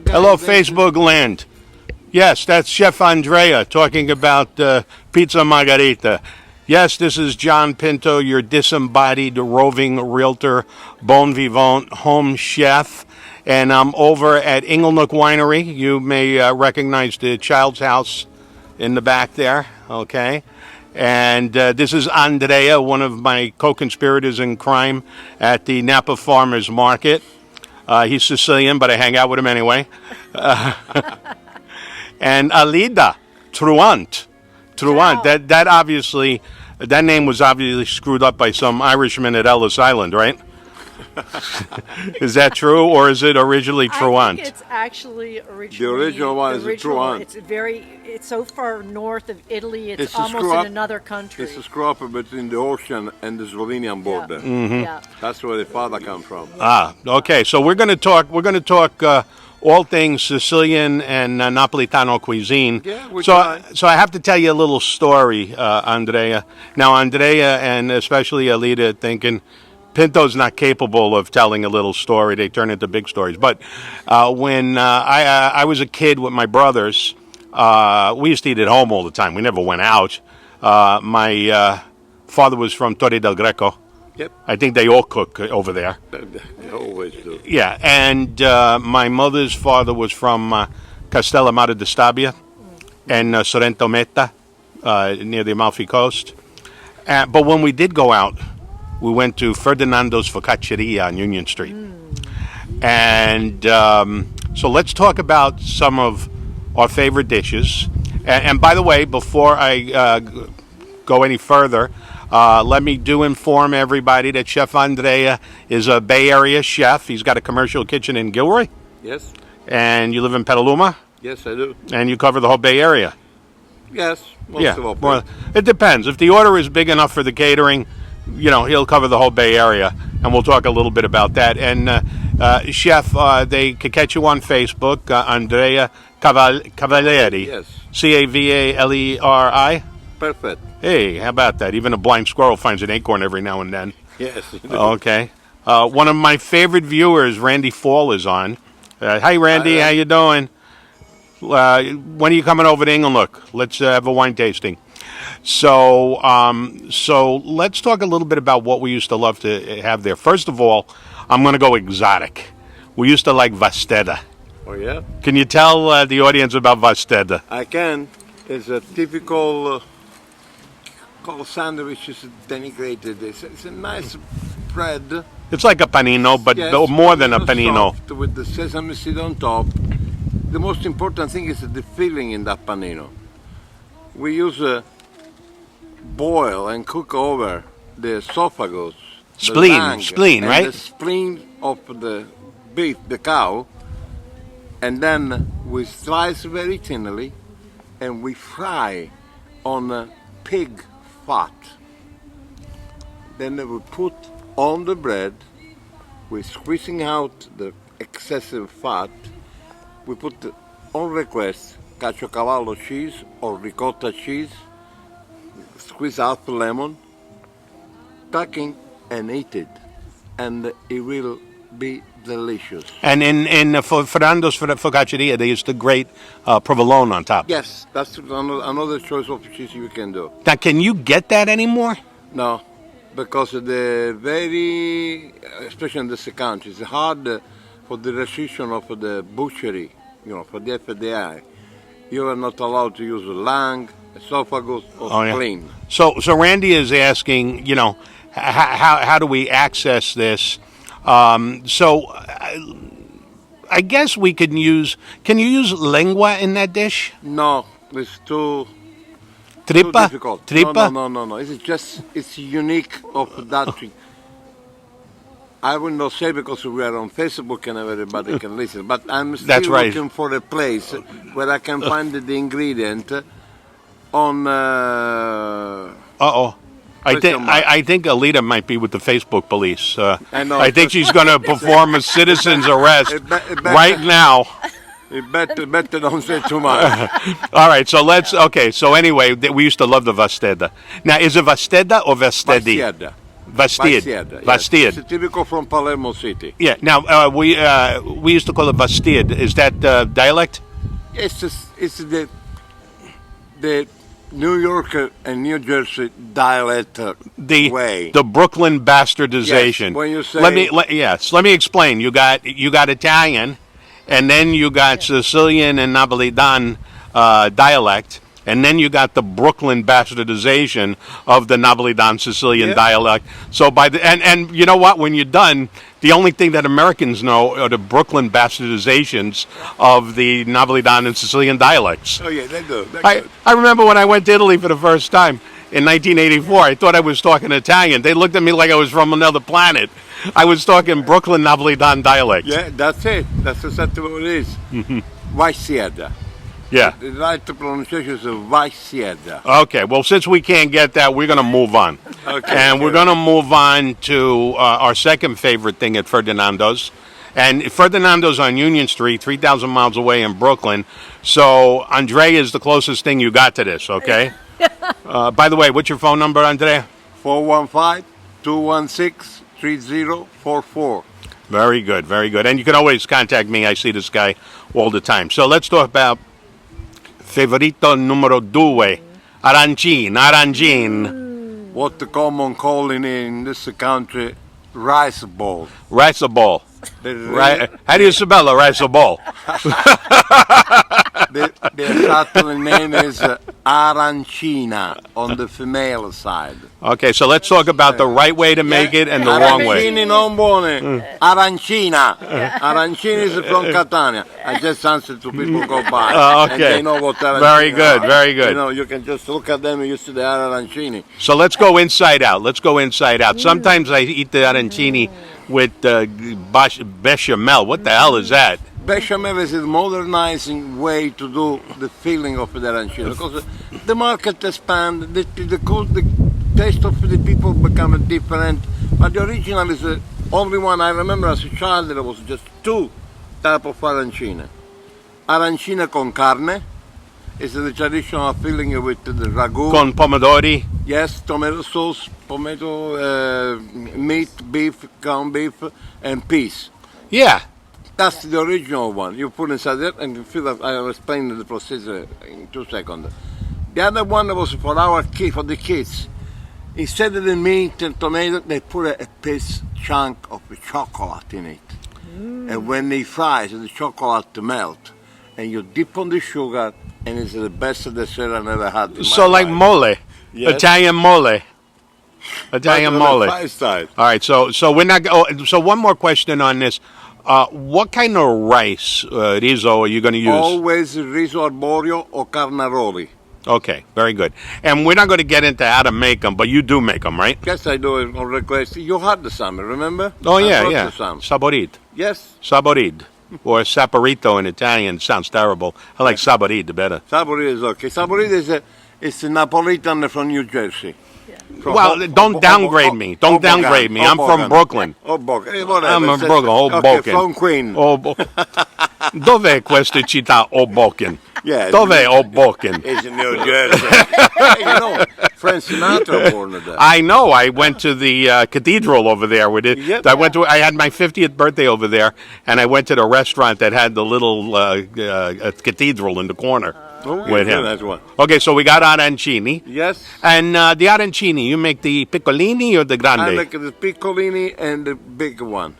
Hello, Facebook land. Yes, that's Chef Andrea talking about pizza margarita. Yes, this is John Pinto, your disembodied roving realtor, bon vivant, home chef. And I'm over at Inglenook Winery. You may recognize the Child's House in the back there, okay? And this is Andrea, one of my co-conspirators in crime at the Napa Farmers Market. He's Sicilian, but I hang out with him anyway. And Alida Truant. Wow. That obviously, that name was obviously screwed up by some Irishman at Ellis Island, right? Is that true, or is it originally Truant? I think it's actually originally. The original one is Truant. It's so far north of Italy. It's almost in another country. It's a screw up between the ocean and the Slovenian border. Yeah. Mm-hmm. Yeah. That's where the father comes from. Okay. So we're going to talk. We're going to talk all things Sicilian and Napoletano cuisine. Yeah, so I have to tell you a little story, Andrea. Now, Andrea and especially Alida thinking Pinto's not capable of telling a little story. They turn into big stories. But when I was a kid with my brothers, we used to eat at home all the time. We never went out. My father was from Torre del Greco. Yep. I think they all cook over there. They always do. Yeah, and my mother's father was from Castellammare di Stabia and Sorrento Meta, near the Amalfi Coast. But when we did go out, we went to Ferdinando's Focacceria on Union Street. And so let's talk about some of our favorite dishes. And by the way, before I go any further, let me inform everybody that Chef Andrea is a Bay Area chef. He's got a commercial kitchen in Gilroy. Yes. And you live in Petaluma? Yes, I do. And you cover the whole Bay Area? Yes, most of all. Well, it depends. If the order is big enough for the catering, he'll cover the whole Bay Area, and we'll talk a little bit about that. And Chef, they could catch you on Facebook, Andrea Cavaleri. Yes. Cavalleri. Perfect. Hey, how about that? Even a blind squirrel finds an acorn every now and then. Yes. Okay. One of my favorite viewers, Randy Fall, is on. Hi, Randy. How you doing? When are you coming over to Inglenook? Let's have a wine tasting. So let's talk a little bit about what we used to love to have there. First of all, I'm going to go exotic. We used to like vasteda. Oh, yeah? Can you tell the audience about vasteda? I can. It's a typical called sandwich. It's denigrated. It's a nice bread. It's like a panino, but yes, more than a panino. Soft, with the sesame seed on top. The most important thing is the filling in that panino. We use boil and cook over the esophagus, spleen, and right? The spleen of the beef, the cow, and then we slice very thinly, and we fry on pig fat. Then we put on the bread. We're squeezing out the excessive fat. We put on request caciocavallo cheese or ricotta cheese. Squeeze out the lemon, tucking and eat it, and it will be delicious. And in Fernando's Focacceria, they used to grate provolone on top. Yes, that's another choice of cheese you can do. Now, can you get that anymore? No, because especially in this country, it's hard for the restriction of the butchery, for the FDA. You are not allowed to use lung, esophagus, or spleen. Yeah. So Randy is asking, how do we access this? I guess we can use. Can you use lingua in that dish? No, it's too Tripa? too difficult. Tripa? No. It's unique of that thing. I will not say because we are on Facebook and everybody can listen, but I'm still looking for a place where I can find the ingredient on. I think Alida might be with the Facebook police. I know. I think she's going to perform a citizen's arrest right now. You better don't say too much. All right, so let's. Okay, so anyway, we used to love the vasteda. Now, is it vasteda or vastedi? Vastid. Yes. Vastid. It's typical from Palermo City. Yeah. Now we used to call it Vastid. Is that dialect? It's the New York and New Jersey dialect way. The Brooklyn bastardization. Yes, when you say let me explain. You got Italian, and then you got Sicilian and Napoletan dialect, and then you got the Brooklyn bastardization of the Napoletan Sicilian dialect. So and you know what? When you're done, the only thing that Americans know are the Brooklyn bastardizations of the Napoletan and Sicilian dialects. Oh yeah, they do. I remember when I went to Italy for the first time in 1984. I thought I was talking Italian. They looked at me like I was from another planet. I was talking Brooklyn Napoletan dialect. Yeah, that's it. That's exactly what it is. Vaisieda. Yeah. The right pronunciation is Vaisieda. Okay, well, since we can't get that, we're going to move on. Okay. And we're going to move on to our second favorite thing at Ferdinando's. And Ferdinando's on Union Street, 3,000 miles away in Brooklyn. So Andrea is the closest thing you got to this, okay? By the way, what's your phone number, Andrea? 415-216-3044. Very good, very good. And you can always contact me. I see this guy all the time. So let's talk about favorito numero due, arancine. What the common calling in this country, rice ball. Rice ball. Right? How do you spell a rice ball? The exact name is arancina on the female side. Okay, so let's talk about the right way to make it and the wrong way. Arancini non buone. Arancina. Arancina is from Catania. I just answered to people go by. Okay. And they know what arancini Very good, are. very good. You know, you can just look at them and you see the arancini. So let's go inside out. Sometimes I eat the arancini with bechamel. What the hell is that? Bechamel is a modernizing way to do the filling of the arancina because the market expands, the taste of the people become different. But the original is the only one I remember as a child. There was just two types of arancina. Arancina con carne is the traditional filling with the ragu. Con pomodori. Yes, tomato sauce, tomato, meat, beef, ground beef, and peas. Yeah. That's the original one. You put inside it and you feel that I'll explain the procedure in 2 seconds. The other one was for the kids. Instead of the meat and tomato, they put a piece chunk of chocolate in it. And when they fry, the chocolate melt. And you dip on the sugar, and it's the best dessert I ever had in my So like life. mole. Yes. Italian mole. Italian mole. All right, so we're not. So one more question on this: what kind of rice riso are you going to use? Always riso arborio or carnaroli. Okay, very good. And we're not going to get into how to make them, but you do make them, right? Yes, I do it on request. You had the some, remember? Oh I yeah, brought yeah. you some. Saborit, Yes, saborid, or saporito in Italian. Sounds terrible. I like saborid better. Saborit is okay. Saborit is a Napoletan from New Jersey. From Well, don't downgrade me. Don't downgrade me. I'm from Brooklyn. Hoboken. I'm from Brooklyn. Hoboken. Okay, from Queen. Dov'è questa città Hoboken? Yeah, Dov'è Hoboken? It's in New Jersey. Hey, you know, Frank Sinatra born there. I know. I went to the cathedral over there with it. Yep. I had my 50th birthday over there, and I went to the restaurant that had the little cathedral in the corner with him. That's one. Okay, so we got arancini. Yes. And the arancini, you make the piccolini or the grande? I like the piccolini and the big one.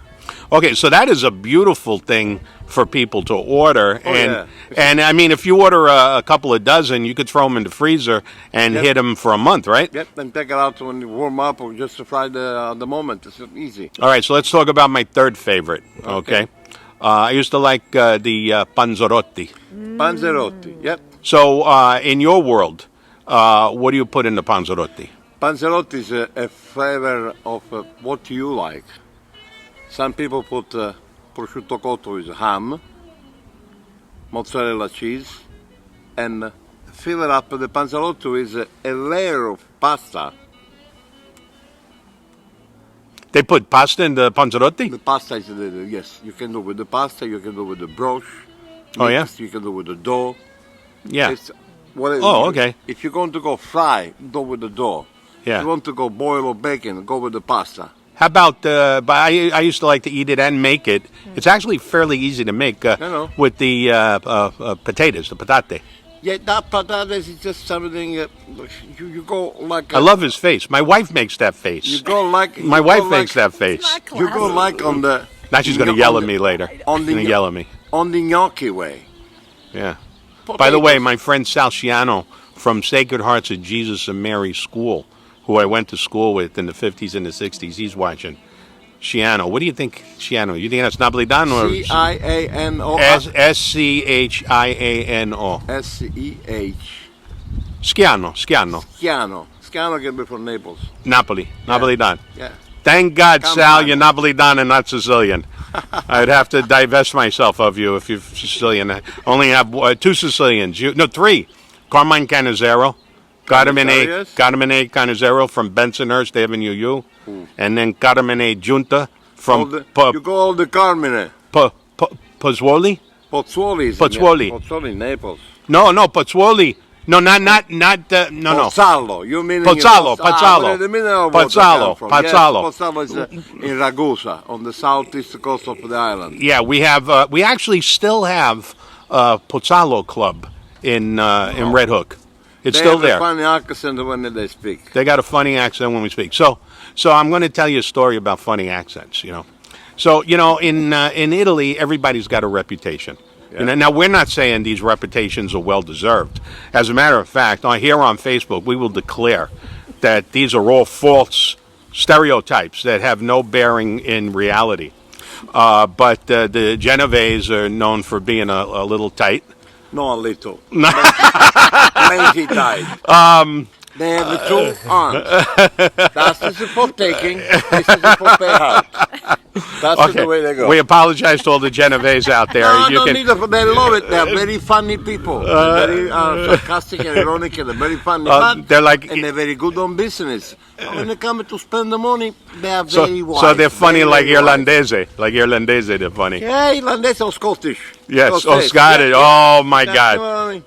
Okay, so that is a beautiful thing for people to order. Oh, yeah. And I mean, if you order a couple of dozen, you could throw them in the freezer and hit them for a month, right? Yep, and take it out when you warm up or just to fry the moment. It's easy. All right, so let's talk about my third favorite, okay? I used to like the panzerotti. Panzerotti, yep. So in your world, what do you put in the panzerotti? Panzerotti is a flavor of what you like. Some people put prosciutto cotto is ham, mozzarella cheese, and fill it up. The panzerotti is a layer of pasta. They put pasta in the panzerotti? The pasta is yes. You can do with the pasta. You can do with the broche. Oh, yeah? You can do with the dough. Yeah. It's, Oh, okay. If you're going to go fry, do with the dough. Yeah. You want to go boil or bacon, go with the pasta. How about? But I used to like to eat it and make it. It's actually fairly easy to make know. with the potatoes, the patate. Yeah, that patatas is just something. You go like. I love his face. My wife makes that face. You go like. My wife makes that face. You go like on the. Now she's going to yell at me later. She's going to yell at me. On the gnocchi way. Yeah. Potatoes. By the way, my friend Sal Ciano from Sacred Hearts of Jesus and Mary School, who I went to school with in the 50s and the 60s, he's watching. Ciano. What do you think, Ciano? You think that's Napoletano or Ciano? Schiano? Sech. Schiano. Schiano can be from Naples. Napoli. Napoletano. Yeah. Thank God, Come Sal, on. you're Napoletano and not Sicilian. I'd have to divest myself of you if you're Sicilian. I only have two Sicilians. Three. Carmine Cannizzaro. Carmine Cannizzaro from Bensonhurst, they have in UU. And then Carmine Giunta from you go all the Carmine. Pozzuoli? Pozzuoli, Naples. No, Pozzuoli. No, not no. Pozzallo. You mean Pozzallo. Pozzallo is in Ragusa, on the southeast coast of the island. Yeah, we have. We actually still have Pozzallo Club in Red Hook. It's still there. They have a funny accent when they speak. They got a funny accent when we speak. So I'm going to tell you a story about funny accents. So in Italy, everybody's got a reputation. Yeah. Now, we're not saying these reputations are well-deserved. As a matter of fact, here on Facebook, we will declare that these are all false stereotypes that have no bearing in reality. But the Genovese are known for being a little tight. No, a little. Plenty tight. They have the two arms. That is for taking. This is for pay out. That's the way they go. We apologize to all the Genovese out there. They love it. They're very funny people. They're very sarcastic and ironic, and they're very funny. And they're very good on business. When they come to spend the money, they are very wise. So they're funny like Irlandese. Like Irlandese, they're funny. Yeah, Irlandese or Scottish. Yes, Scottish. Oh, my God.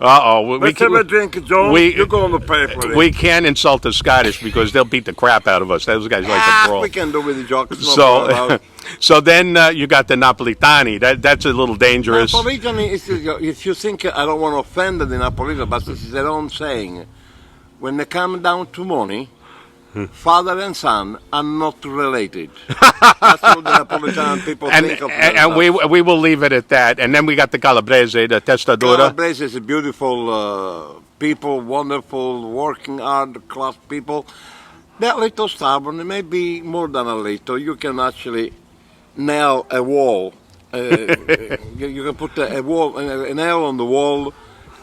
Uh-oh. Let's have a drink, Joe. You go on the paper. We can't insult the Scottish because they'll beat the crap out of us. Those guys like to brawl. We can do with the jokes. So then you got the Napoletani. That's a little dangerous. Napoletani is, if you think, I don't want to offend the Napoletani, but this is their own saying. When they come down to money, father and son are not related. That's what the Napolitan people think of themselves. And we will leave it at that. And then we got the Calabrese, the Testadora. Calabrese is a beautiful people, wonderful, working hard class people. They're a little stubborn. They may be more than a little. You can actually nail a wall. You can put a nail on the wall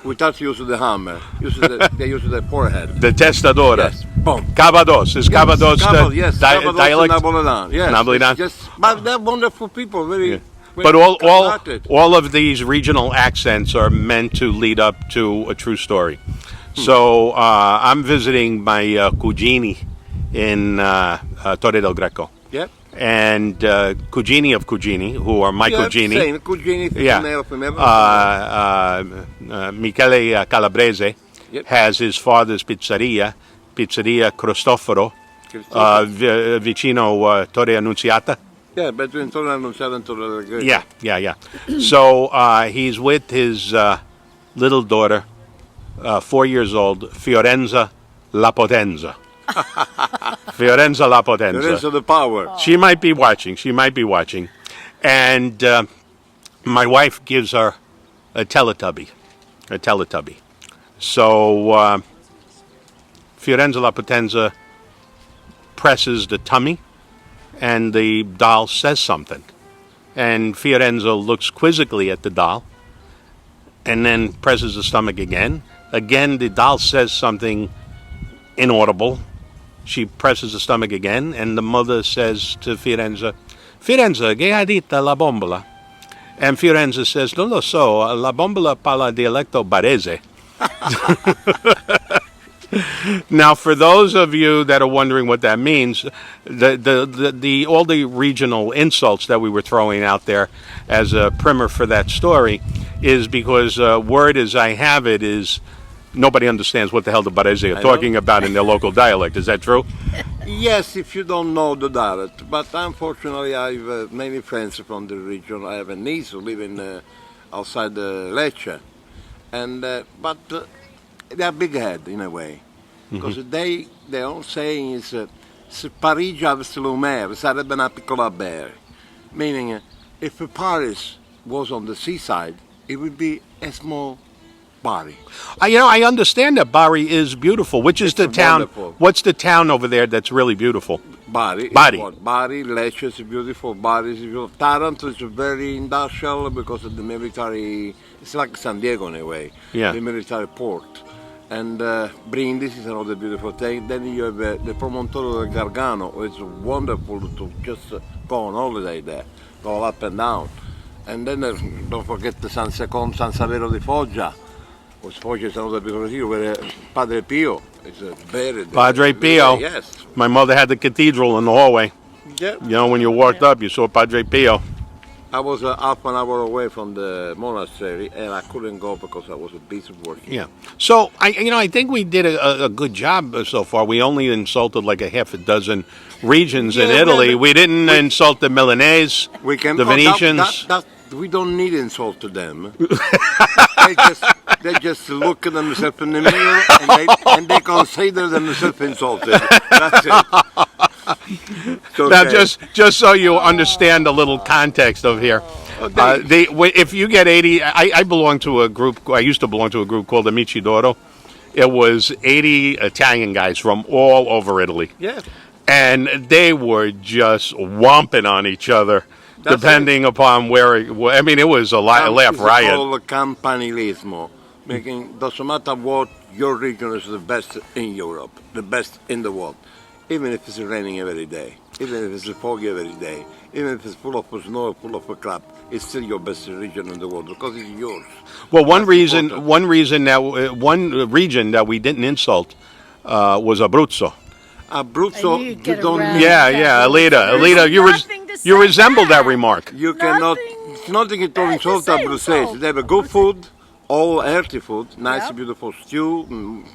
without using the hammer. They use the forehead. The Testadora. Yes. Boom. Cavados. Is Cavados dialect? Napoletano. Yes. Napoletano. But they're wonderful people. Very. But all of these regional accents are meant to lead up to a true story. So I'm visiting my cugini in Torre del Greco. Yep. And cugini of cugini, who are my cugini. Same cugini. Michele Calabrese has his father's Pizzeria Cristoforo, vicino Torre Annunziata. Yeah, between Torre Annunziata and Torre del Greco. Yeah. So he's with his little daughter, 4 years old, Fiorenza La Potenza. Fiorenza La Potenza. Fiorenza the power. She might be watching. And my wife gives her a Teletubby. So Fiorenza La Potenza presses the tummy, and the doll says something. And Fiorenza looks quizzically at the doll, and then presses the stomach again. Again, the doll says something inaudible. She presses the stomach again, and the mother says to Fiorenza, che ha dita la bombola? And Fiorenza says, non lo so, la bombola parla dialecto barese. Now, for those of you that are wondering what that means, all the regional insults that we were throwing out there as a primer for that story is because word as I have it is nobody understands what the hell the Barese are talking about in their local dialect. Is that true? Yes, if you don't know the dialect. But unfortunately, I have many friends from the region. I have a niece who live in outside Lecce, and but they are big head in a way, because their own saying is "Se Parigi avesse le mer, sarebbe una piccola Bari," meaning if Paris was on the seaside, it would be a small Bari. I understand that Bari is beautiful. Which is the town? Wonderful. What's the town over there that's really beautiful? Bari. Bari. Bari, Lecce is beautiful. Bari is beautiful. Taranto is very industrial because of the military. It's like San Diego in a way. Yeah. The military port. And Brindisi is another beautiful thing. Then you have the Promontorio del Gargano. It's wonderful to just go on holiday there, go up and down. And then don't forget the San Severo di Foggia. Foggia is another beautiful city where Padre Pio is buried. Padre Pio. Yes. My mother had the cathedral in the hallway. Yeah. You know, when you walked up, you saw Padre Pio. I was half an hour away from the monastery, and I couldn't go because I was busy working. Yeah. So I think we did a good job so far. We only insulted like a half a dozen regions in Yeah, Italy. well, We didn't insult the Milanese, We can the Venetians. we don't need insult to them. they just look at themselves in the mirror and they consider themselves insulted. That's it. It's okay. Now, just so you understand a little context of here, if you get 80, I belong to a group. I used to belong to a group called Amici d'Oro. It was 80 Italian guys from all over Italy. Yeah. And they were just whomping on each other, depending upon where. I mean, it was a laugh riot. It's called campanilismo, making doesn't matter what your region is the best in Europe, the best in the world, even if it's raining every day, even if it's foggy every day, even if it's full of snow, full of crap, it's still your best region in the world because it's yours. Well, one region that we didn't insult was Abruzzo. Abruzzo, You get you don't around. need. Yeah, Alida, nothing to say you resembled that back. remark. You cannot. Nothing It's nothing at all bad to insult say, Abruzzese. insult. They have a good food, all healthy food, nice, Yep. beautiful stew,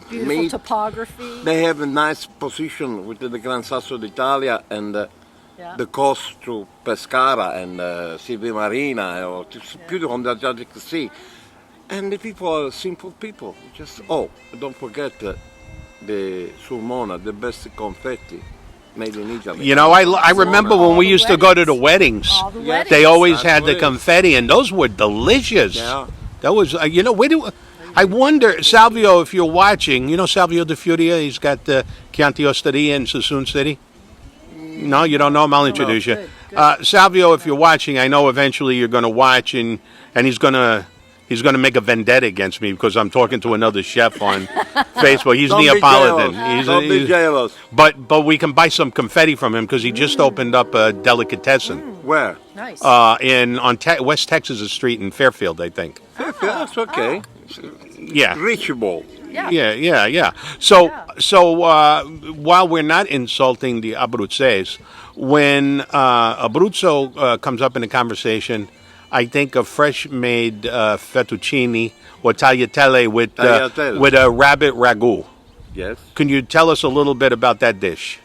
Beautiful meat. topography. They have a nice position within the Gran Sasso d'Italia and Yeah. the coast to Pescara and Silvia Marina. It's beautiful on the Adriatic Sea. And the people are simple people. Just don't forget the Sulmona, the best confetti made in Italy. You know, I remember when we used to go to the weddings. All the Yes. weddings. They always That's had what the it is. confetti, and those were delicious. Yeah. That was, I wonder, Salvio, if you're watching, you know Salvio De Furia, he's got the Chianti Osteria in Sassoon City. No, you don't know him? I'll introduce you. Good. Salvio, if you're watching, I know eventually you're going to watch, and he's going to make a vendetta against me because I'm talking to another chef on Facebook. He's Don't be Neapolitan. jealous. Don't be jealous. But we can buy some confetti from him because he just opened up a delicatessen Where? Nice. on West Texas Street in Fairfield, I think. Yeah, that's okay. Yeah. Reachable. yeah. So while we're not insulting the Abruzzese, when Abruzzo comes up in a conversation, I think of fresh-made fettuccine or tagliatelle with a rabbit ragu. Yes. Can you tell us a little bit about that dish?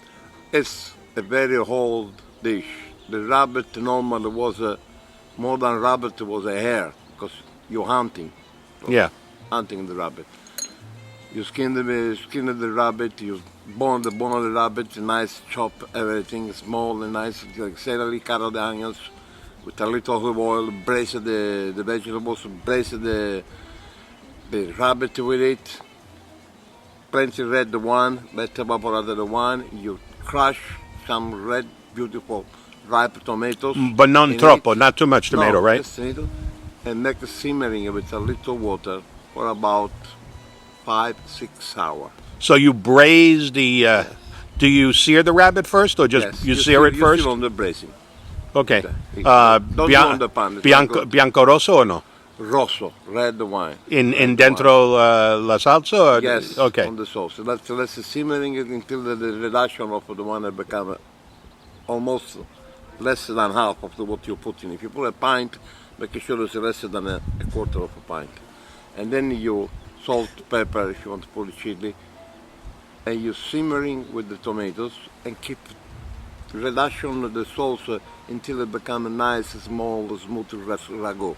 It's a very old dish. The rabbit normally was more than rabbit was a hare because you're hunting. Yeah. Hunting the rabbit. You skin the rabbit, you bone the rabbit, nice chop everything small and nice, like celery, carrot, onions, with a little olive oil, braise the vegetables, braise the rabbit with it, plenty red wine, better evaporated wine, you crush some red, beautiful, ripe tomatoes. But non in troppo, it. not too much tomato, No, right? just a little, and make it simmering with a little water for about 5-6 hours. So you braise the. Do you sear the rabbit first, or just Yes, you sear it you first? still on the braising. Okay. Don't do on the pan. It's Bianco rosso or no? Rosso, red wine. In Red dentro la salsa? Or Yes, Okay. on the sauce. Let's simmering it until the reduction of the wine become almost less than half of what you put in. If you put a pint, make sure it's less than a quarter of a pint. And then you salt, pepper if you want to put chili, and you simmering with the tomatoes and keep reduction the sauce until it becomes a nice, small, smooth ragu.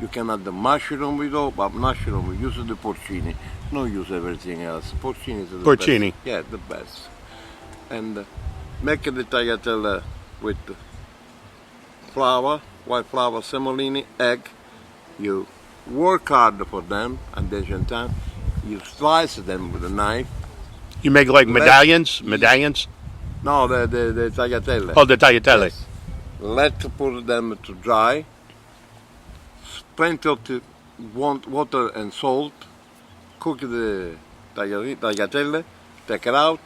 You can add the mushroom with all, but mushroom we use the porcini. No use everything else. Porcini is the Porcini. best. Yeah, the best. And make the tagliatelle with flour, white flour, semolini, egg. You work hard for them at the same time. You slice them with a knife. You make like medallions? Medallions? No, the tagliatelle. Oh, the tagliatelle. Yes. Let put them to dry. Plenty of water and salt. Cook the tagliatelle. Take it out.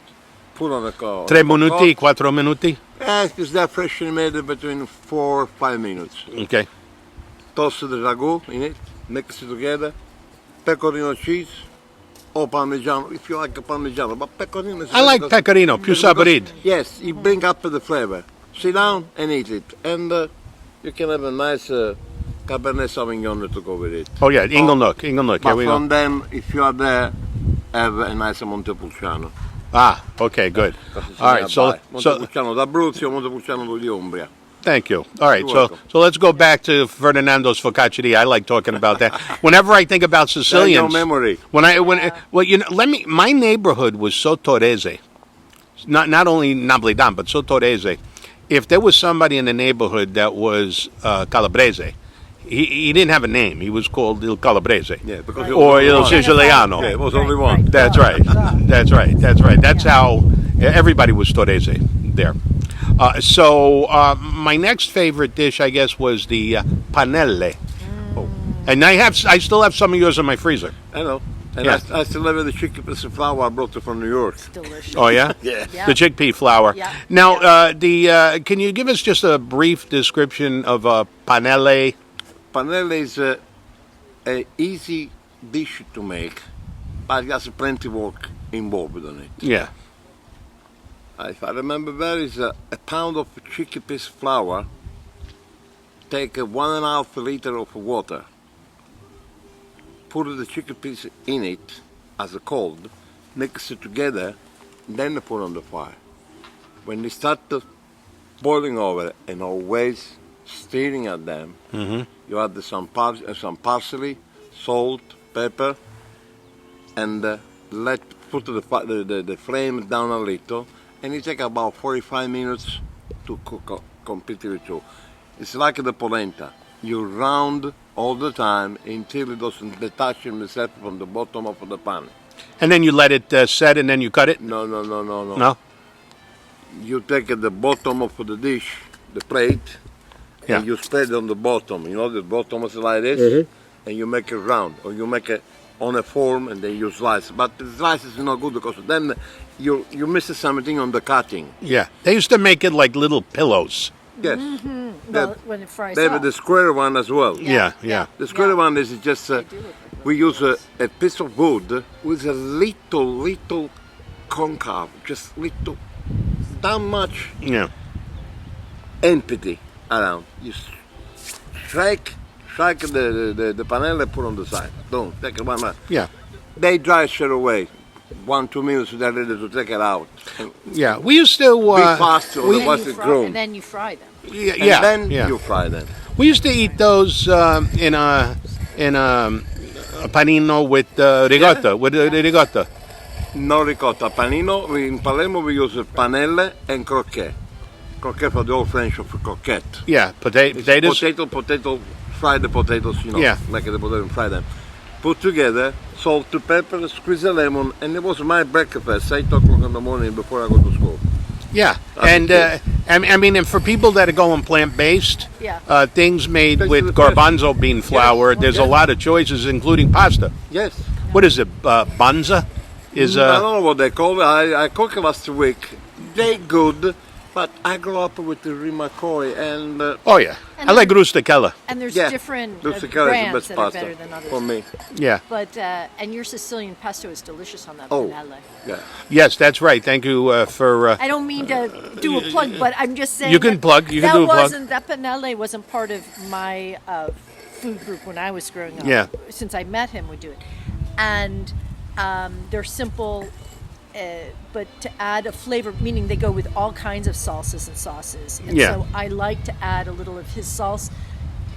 Put on a 3 minuti, 4 minuti? Yes, it's that freshly made between 4 or 5 minutes. Okay. Toss the ragu in it. Mix it together. Pecorino cheese. Or parmigiano, if you like a parmigiano. But pecorino is I like pecorino, più saporito. Yes, you bring up the flavor. Sit down and eat it. And you can have a nice Cabernet Sauvignon to go with it. Oh yeah, Inglenook. But Here we from go. them, if you are there, have a nice Montepulciano. Ah, okay, good. All right, so Montepulciano d'Abruzzo, Montepulciano di Umbria. thank you. All right, You're so welcome. so let's go back to Ferdinando's focacceria. I like talking about that. Whenever I think about Sicilians, memory. Well, you know, my neighborhood was so Torrese. Not only Napoletano, but so Torrese. If there was somebody in the neighborhood that was Calabrese, he didn't have a name. He was called Il Calabrese. Yeah, because Or Il Siciliano. Yeah, it was only one. That's right. That's right. That's right. That's how everybody was Torrese there. So my next favorite dish, I guess, was the panelle. And I still have some of yours in my freezer. I know. And Yeah. I still have the chickpeas and flour I brought it from New York. It's delicious. Oh yeah, Yeah. Yeah. the chickpea flour. Yeah. Now, can you give us just a brief description of a panelle? Panelle is a easy dish to make, but it has plenty of work involved in it. Yeah. If I remember well, it's a pound of chickpeas flour. Take 1.5 liter of water. Put the chickpeas in it as a cold, mix it together, then put on the fire. When they start boiling over, and always stirring at them, you add some parsley, salt, pepper, and put the flame down a little, and it takes about 45 minutes to cook completely too. It's like the polenta. You round all the time until it doesn't detach itself from the bottom of the pan. And then you let it set, and then you cut it. No. No. You take the bottom of the dish, the plate, Yeah. and you spread it on the bottom. You know, the bottom is like this, and you make it round, or you make it on a form, and then you slice. But the slice is not good because then you miss something on the cutting. Yeah. They used to make it like little pillows. Yes. Well, when it fries They have up. the square one as well. Yeah. The square Yeah. one is just we use a piece of wood with a little concave, just little, that much Yeah. empty around. You strike the panel and put on the side. Don't take it one minute. Yeah. They dry straight away. 1-2 minutes they're ready to take it out. Yeah. We used to. Be fast or And then otherwise you it's fry- grown. and then you fry them. Yeah. And then yeah. you fry them. We used to eat those in a panino with ricotta. With ricotta. No ricotta. Panino, in Palermo we use panelle and croquet. Croquet for the old French of croquette. Yeah. It's Potatoes. potato, fry the potatoes, you know, Yeah. make the potato and fry them. Put together, salt, pepper, squeeze a lemon, and it was my breakfast, 8 o'clock in the morning before I go to school. Yeah. That's And it. I mean, and for people that are going plant-based, Yeah. things made Things with are the best. garbanzo bean flour, there's a Yeah. lot of choices, including pasta. Yes. What is it? Banza? Is I don't know what they call it. I cooked last week. They good, but I grew up with the Rimacoy and Oh yeah, And I like rusticella. And there's yeah, different Rusticella is the brands best that are pasta better than others. for me. Yeah. But and your Sicilian pesto is delicious on that Oh. panelle. Yeah. Yes, that's right. Thank you for. I don't mean to do a plug, but I'm just saying You can that plug. You can that do a plug. That panelle wasn't part of my food group when I was growing up. Yeah. Since I met him, we do it. and they're simple, but to add a flavor, meaning they go with all kinds of salsas and sauces. And Yeah. so I like to add a little of his sauce,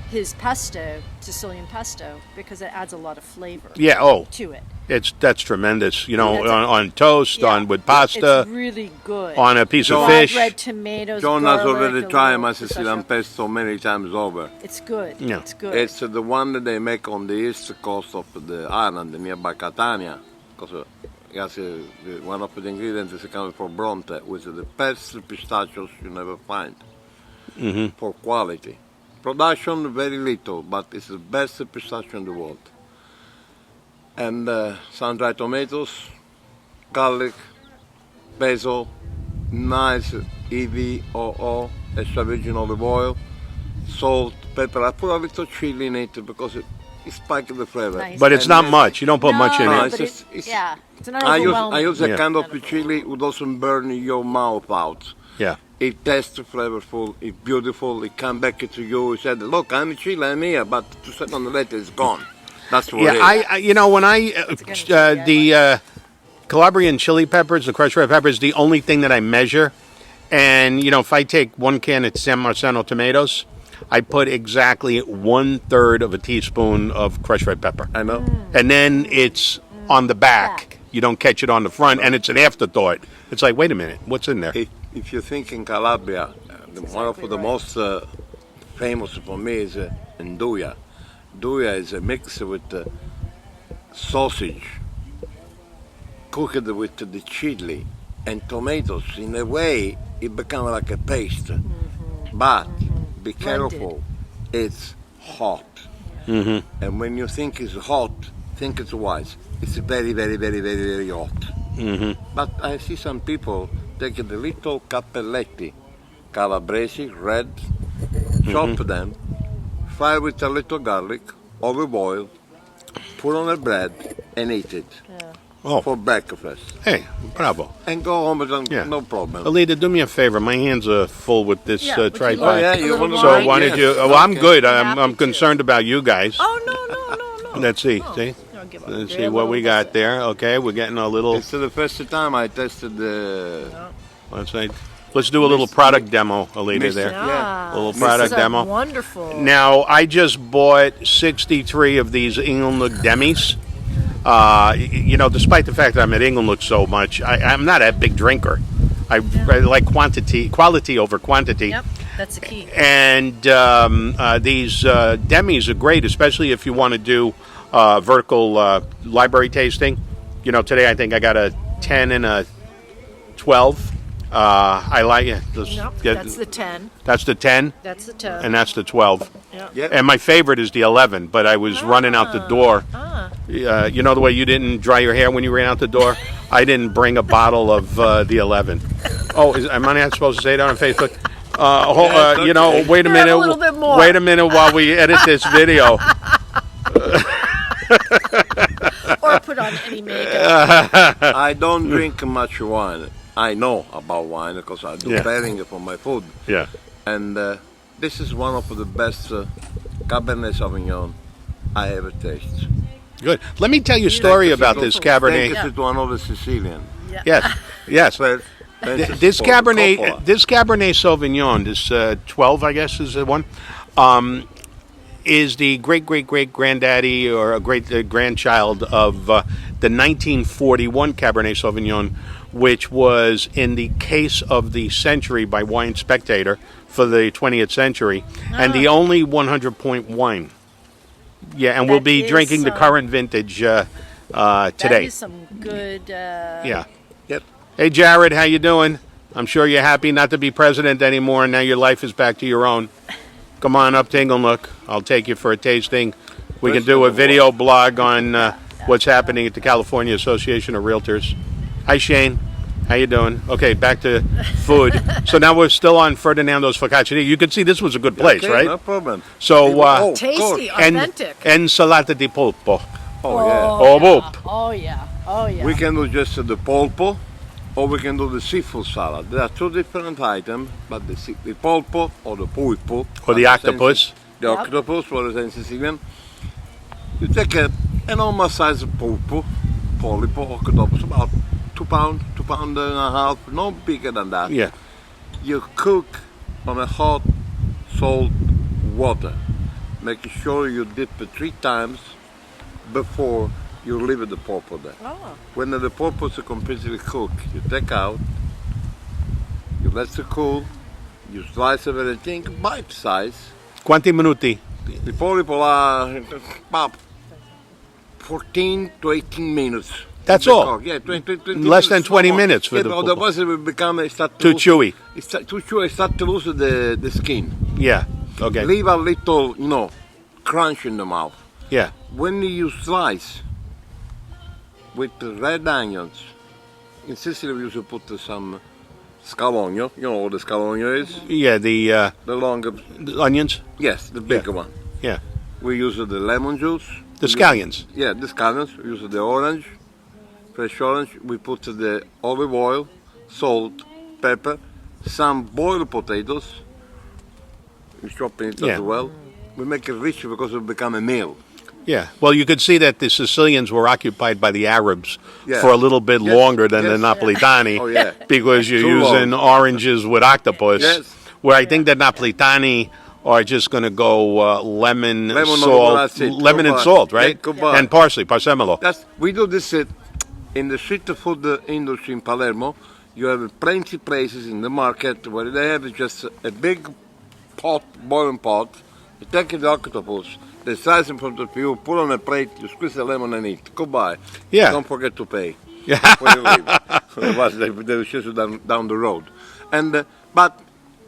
his pesto, Sicilian pesto, because it adds a lot of flavor Yeah. Oh, to it. that's tremendous. You know, That's on toast, Yeah. on with pasta, It's really good. on a piece of Fried fish. Red tomatoes, John has garlic, already a tried little my Sicilian pistachio. pesto many times over. It's good. Yeah. It's good. It's the one that they make on the east coast of the island, nearby Catania. Because one of the ingredients is coming from Bronte, which is the best pistachios you never find for quality. Production, very little, but it's the best pistachio in the world. And sun-dried tomatoes, garlic, basil, nice EVOO, extra virgin olive oil, salt, pepper. I put a little chili in it because it spikes the flavor. Nice. But it's And not then- much. You don't put much in No, it. it's but just- it's- yeah, it's not I overwhelming. use a Yeah. kind of chili who doesn't burn your mouth out. Yeah. It tastes flavorful, it's beautiful, it comes back to you, it said, look, I'm Chile, I'm here, but 2 seconds later it's gone. That's what it Yeah, is. I you know, when I It's a good chili, the Calabrian chili peppers, the crushed red peppers, the only thing that I measure. And you know, if I take 1 can of San Marzano tomatoes, I put exactly 1/3 of a teaspoon of crushed red pepper, I know. and then it's on the back. Back. You don't catch it on the front, and it's an afterthought. It's like, wait a minute, what's in there? If you think in Calabria, one of the right. most famous for me is nduja. Nduja is a mix with sausage, cooked with the chili and tomatoes. In a way, it becomes like a paste. But be careful, it's hot. And when you think it's hot, think it's wise. It's very, very, very, very, very hot. But I see some people take the little cappelletti, calabresi, red, chop them, fry with a little garlic, olive oil, put on a bread, and eat it Oh, for breakfast. hey, bravo. And go home with them, Yeah. no problem. Alida, do me a favor. My hands are full with this Yeah, would you tripod. like Oh, yeah, a you little want So wine? why Yes. don't you? Well, I'm Okay. good. Happy I'm to. concerned about you guys. Oh no! Let's see. Oh, See. I'll give up. Let's Give see a what we little got bit. there. Okay, we're getting a little. It's the first time I tested the Let's do a little product demo, Alida. There. Ah, A little this product is a demo. Wonderful. Now, I just bought 63 of these England demis. You know, despite the fact that I'm at England so much, I'm not a big drinker. I like quality over quantity. Yep, that's the key. And these demis are great, especially if you want to do vertical library tasting. You know, today I think I got a 10 and a 12. I like it. Nope, that's the 10. That's the 10, That's the 10. and that's the 12. yeah. Yep. And my favorite is the 11, but I was running out the door. Ah. You know the way you didn't dry your hair when you ran out the door? I didn't bring a bottle of the 11. Oh, am I not supposed to say that on Facebook? You know, okay. wait a Have minute. a little bit more. Wait a minute while we edit this video. Or put on any makeup. I don't drink much wine. I know about wine because I do Yeah. pairing for my food. Yeah. And this is one of the best Cabernet Sauvignon I ever tasted. Good. Let me tell you a story about this Thank Cabernet. you to another Sicilian. Yes. Yes. But This Cabernet Sauvignon, this 12, I guess, is the one, is the great granddaddy or a great grandchild of the 1941 Cabernet Sauvignon, which was in the case of the century by Wine Spectator for the 20th century, and the only 100-point wine. Yeah, and we'll That be is drinking the some- current vintage today. That is some good. Yeah. Yep. Hey, Jared, how you doing? I'm sure you're happy not to be president anymore, and now your life is back to your own. Come on up to Inglenook. I'll take you for a tasting. We can do a video blog on what's happening at the California Association of Realtors. Hi, Shane. How you doing? Okay, back to food. So now we're still on Ferdinando's Focaccia. You can see this was a good place, Okay, right? No problem. So, Oh, Tasty, God. and authentic. ensalata di polpo. Oh, yeah. Oh, boop. Oh yeah. Oh yeah. We can do just the polpo, or we can do the seafood salad. There are two different items, but the polpo or the pulpo, Or the octopus. The Yep. octopus, for the Sicilian. You take a normal size of polpo, polipo, octopus, about 2 pound, 2 pound and a half, no bigger than that. Yeah. You cook on a hot salt water, making sure you dip it 3 times before you leave the polpo there. Oh. When the polpo is completely cooked, you take out, you let it cool, you slice everything bite size. Quanti minuti? The polipo are about 14 to 18 minutes. That's They all? cook. Yeah, 20 Less than 20 minutes for yeah, the but polpo. otherwise it will become Too chewy. It's too chewy. It start to lose the skin. Yeah. Okay. Leave a little, crunch in the mouth. Yeah. When you slice with the red onions, in Sicily we used to put some scalogno. You know what the scalogno is? Yeah. The The onions. yes, the bigger one. Yeah. We use the lemon juice. The scallions. Yeah, the scallions. We use the orange, fresh orange. We put the olive oil, salt, pepper, some boiled potatoes. We chop it Yeah. as well. We make it rich because it become a meal. Yeah. Well, you could see that the Sicilians were occupied by the Arabs Yeah. for a little bit Yes, longer than the yes. Napoletani Oh, yeah. because you're Too using long. oranges with octopus. Yes. Where I think the Napoletani are just going to go lemon, Lemon, salt, that's it. lemon and Goodbye. salt, right? Yeah, goodbye. And parsley, parsemolo. We do this in the street food industry in Palermo. You have plenty places in the market where they have just a big pot, boiling pot. You take the octopus, they slice in front of you, put on a plate, you squeeze the lemon and eat. Goodbye. Yeah. Don't forget to pay. Yeah. When you leave. Otherwise they will chase you down the road. And but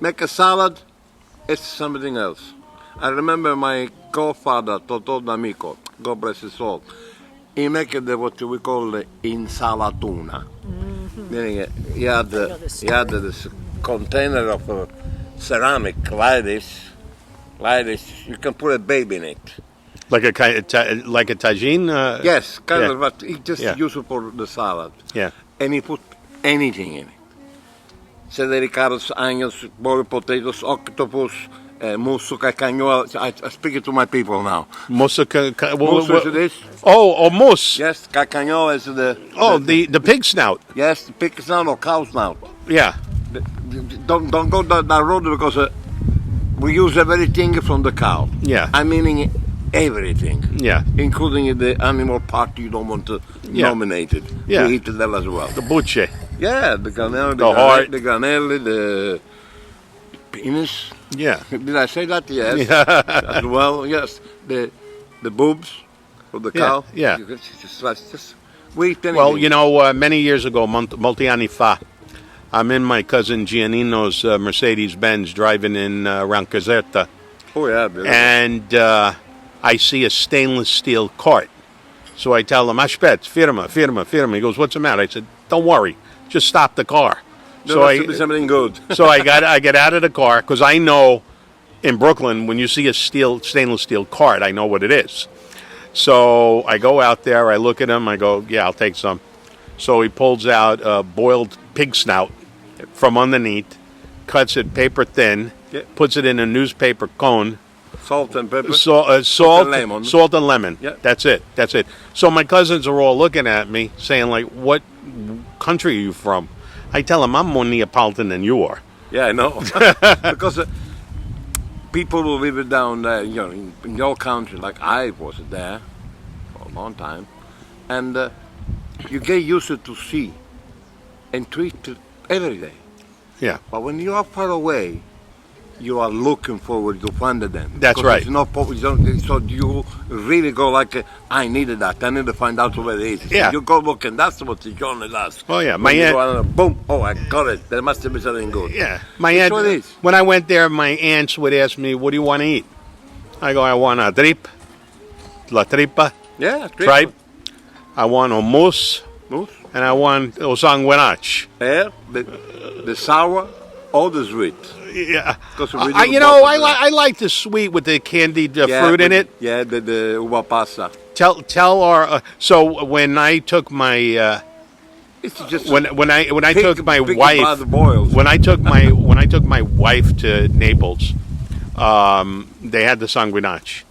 make a salad, it's something else. I remember my godfather, Totò D'Amico, God bless his soul, he make what we call the insalatuna. Meaning he had this container of ceramic like this. You can put a baby in it. Like a tagine? Yes, kind yeah. of, but he just used it for the salad. Yeah. And he put anything in it. Celery, carrots, onions, boiled potatoes, octopus, musso, cacagnola. I speak it to my people now. Musso Musso is this? Oh, mousse. Yes, cacagnola is the... The pig snout. Yes, the pig snout or cow snout. Yeah. Don't go that road because we use everything from the cow. Yeah. I mean everything. Yeah. Including the animal part you don't want to nominate it. Yeah. We eat that as well. The bucce. Yeah, the granelli, The heart. the granelli, the penis. Yeah. Did I say that? Yes. Yeah. As well, yes. The boobs of the cow. yeah. Just we eat anything. Well, many years ago, molti anni fa, I'm in my cousin Giannino's Mercedes-Benz driving in around Caserta, Oh yeah. Beautiful. and I see a stainless steel cart. So I tell him, aspetta, firma. He goes, what's the matter? I said, don't worry, just stop the car. There must be something good. So I get out of the car because I know in Brooklyn when you see a stainless steel cart, I know what it is. So I go out there, I look at him, I go, yeah, I'll take some. So he pulls out a boiled pig snout from underneath, cuts it paper thin, puts it in a newspaper cone. Salt and pepper. Salt and lemon. Salt and lemon. Yeah. That's it. So my cousins are all looking at me saying, like, what country are you from? I tell them I'm more Neapolitan than you are. Yeah, I know. Because people who live down there, in your country, like I was there for a long time, and you get used to see and treat it every day. Yeah. But when you are far away, you are looking forward to find them. That's because right. It's not, so you really go like, I needed that. I need to find out where it is. Yeah. You go look, and that's what the journey does. Oh, yeah. When My you aunt- go out, boom, oh, I got it. There must be something good. Yeah. My That's aunt, what it is. when I went there, my aunts would ask me, what do you want to eat? I go, I want a la tripa, Yeah, tripe. I want hummus, Mousse. and I want sanguinacci. Yeah, the sour or the sweet. Yeah. 'Cause we do I both of them. like the sweet with the candied fruit in it. Yeah, the uva passa. Tell our so when I took my It's just when I Pig- took my pig wife blood boils. when I took my wife to Naples, they had the sanguinacci,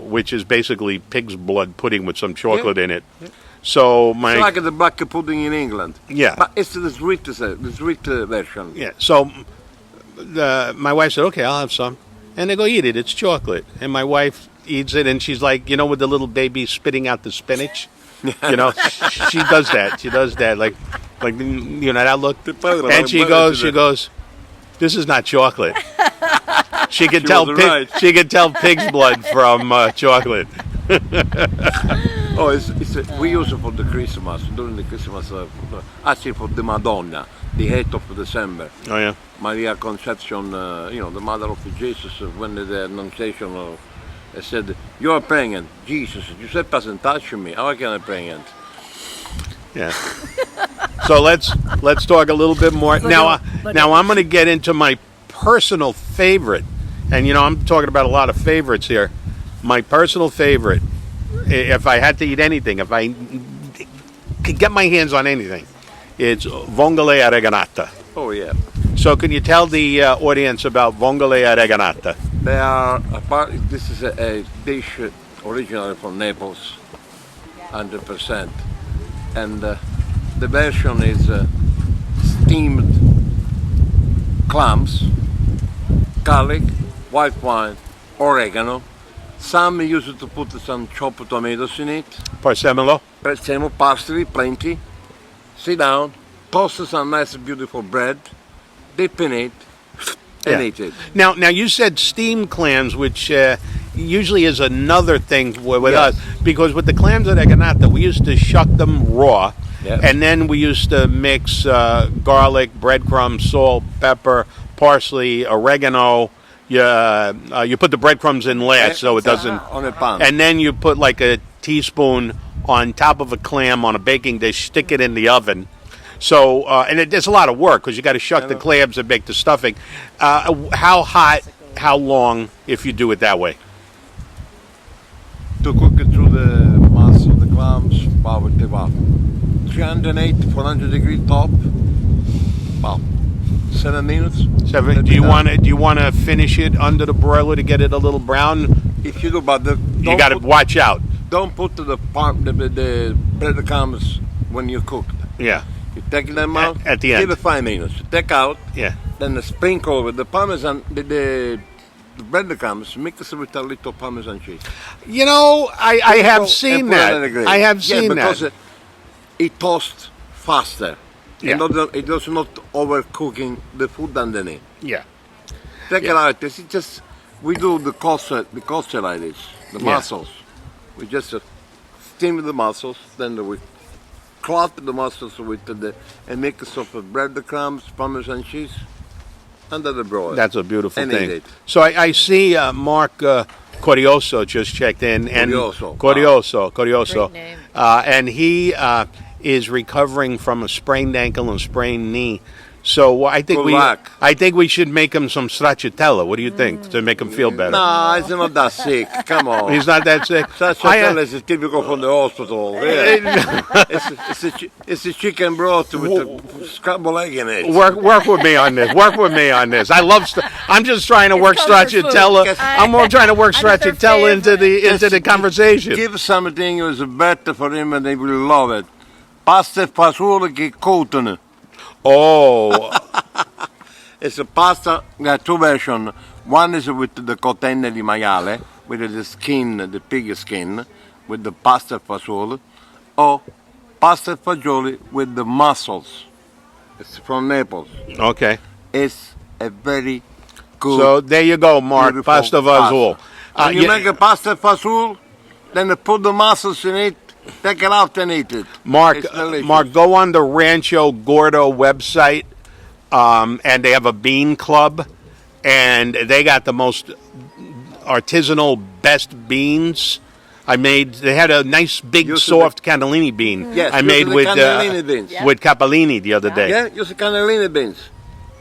which is basically pig's blood pudding with some chocolate in it. So It's like the black pudding in England. Yeah. But it's the sweet version. Yeah. So my wife said, "Okay, I'll have some," and they go, "Eat it. It's chocolate." And my wife eats it, and she's like, with the little baby spitting out the spinach. She does that. She does that, like that look. And she goes, "This is not chocolate." She could tell. Right. She could tell pig's blood from chocolate. Oh, we use it for the Christmas, during the Christmas, actually for the Madonna, the 8th of December. Oh yeah. Maria Conception, the mother of Jesus, when the Annunciation said, "You are pregnant." Jesus, Giuseppe hasn't touched me. How can I pregnant? Yeah. So let's talk a little bit more now. Now I'm going to get into my personal favorite, and I'm talking about a lot of favorites here. My personal favorite, if I had to eat anything, if I could get my hands on anything, it's vongole areganata. Oh yeah. So can you tell the audience about vongole areganata? They are this is a dish originally from Naples, 100%, and the version is steamed clams, garlic, white wine, oregano. Some use it to put some chopped tomatoes in it. Parsemolo. Prezzemolo, parsley, plenty. Sit down, toast some nice, beautiful bread, dip in it, and eat it. Now you said steamed clams, which usually is another thing with Yes. us, because with the clams at Eganata, we used to shuck them raw, Yep. and then we used to mix garlic, breadcrumbs, salt, pepper, parsley, oregano. You put the breadcrumbs in last, so it doesn't. On a pan. And then you put like a teaspoon on top of a clam on a baking dish, stick it in the oven. So, and there's a lot of work because you got to shuck the clams and make the stuffing. How hot, how long if you do it that way? To cook it through the mass of the clams, about 380, 400 degree top, about 7 minutes. Do you want to finish it under the broiler to get it a little brown? If you do, but You got to watch out. don't put the breadcrumbs when you cook. Yeah, You take them out At the end. Give it 5 minutes. Take out. yeah. Then sprinkle with the parmesan, the breadcrumbs, mix it with a little parmesan cheese. I have And seen put it in the that. grill. I have seen because that. it toasts faster. Yeah. It does not overcooking the food underneath. Yeah. Take Yeah. it out. It's just we do the culture like this, the Yeah. mussels. We just steam the mussels, then we clot the mussels with a mix of breadcrumbs, parmesan cheese, under the broil. That's a beautiful And thing. eat it. So I see Mark Corioso just checked in. And Corioso. Great name. And he is recovering from a sprained ankle and sprained knee. So I think Good luck. I think we should make him some stracciatella. What do you think to make him feel better? No, he's not that sick. Come on. He's not that sick. Such I, a is typical from the hospital. Yeah. it's a chicken broth with a scrambled egg in it. Work with me on this. Work with me on this. I love. I'm just trying to work comfort food. stracciatella. I'm more trying to work Another stracciatella into favorite. the conversation. Give something that is better for him and they will love it. Pasta e fagioli che coutano. Oh, It's a pasta, there are two versions. One is with the cotenne di maiale, with the skin, the pig skin, with the pasta e fagioli, or pasta e fagioli with the mussels. It's from Naples. okay. It's a very good. So there you go, Mark. beautiful Pasta vazul. When you make a pasta fasul, then you put the mussels in it, take it out and eat it. Mark, It's delicious. Mark, go on the Rancho Gordo website, and they have a bean club, and they got the most artisanal, best beans. They had a nice, big, Used to soft cannellini bean. Yes, I used made to the with cannellini beans. Yeah. with capellini the other day. Yeah, use the cannellini beans.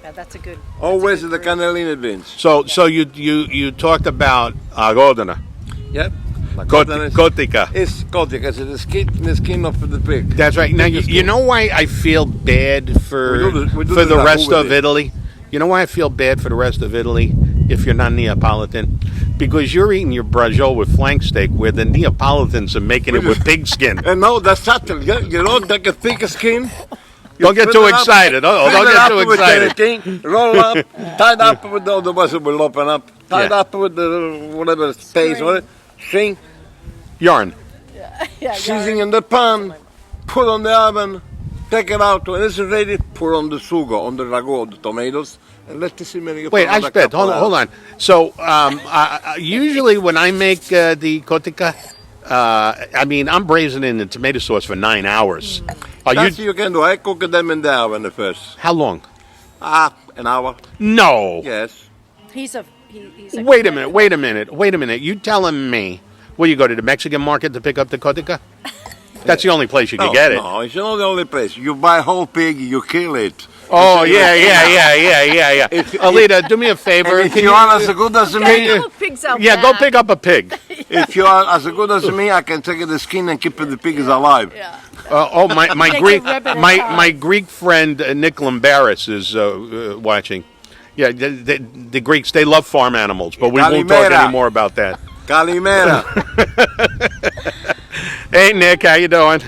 Yeah, that's a good. Always that's a the good brew. cannellini beans. So you talked about agodana, Yep. kotika. It's kotica. It's the skin of the pig. That's right. Now you know why I feel bad for We do for the the rest ragu of with it. Italy. You know why I feel bad for the rest of Italy? if you're not Neapolitan, because you're eating your braciole with flank steak, where the Neapolitans are making it with pig skin. And no, that's subtle. You know, take a thick skin. Don't get too excited. Oh, don't get too excited. Anything, roll up, tied up with the muscle will open up. Tied up with the whatever space, string, Yarn. Yeah, seasoning in the pan, put on the oven, take it out. When it's ready, put on the sugo, on the ragu, the tomatoes, and let it simmer. Wait, Aspetta, hold on. So, usually when I make the kotica, I mean, I'm braising in the tomato sauce for 9 hours. That's you can do. I cook them in the oven first. How long? An hour. No. Yes. He's a Wait a minute. You telling me, will you go to the Mexican market to pick up the kotica? That's the only place you can get it. No, it's not the only place. You buy whole pig, you kill it. Oh, yeah. Alita, do me a favor. And if you are as good as me, pigs out yeah, go pick up a pig. if you are as good as me, I can take the skin and keep the pigs alive. Yeah. My Greek friend Nick Lambaris is watching. Yeah, the Greeks, they love farm animals, but we won't talk any more about that. Calimera. Hey Nick, how you doing?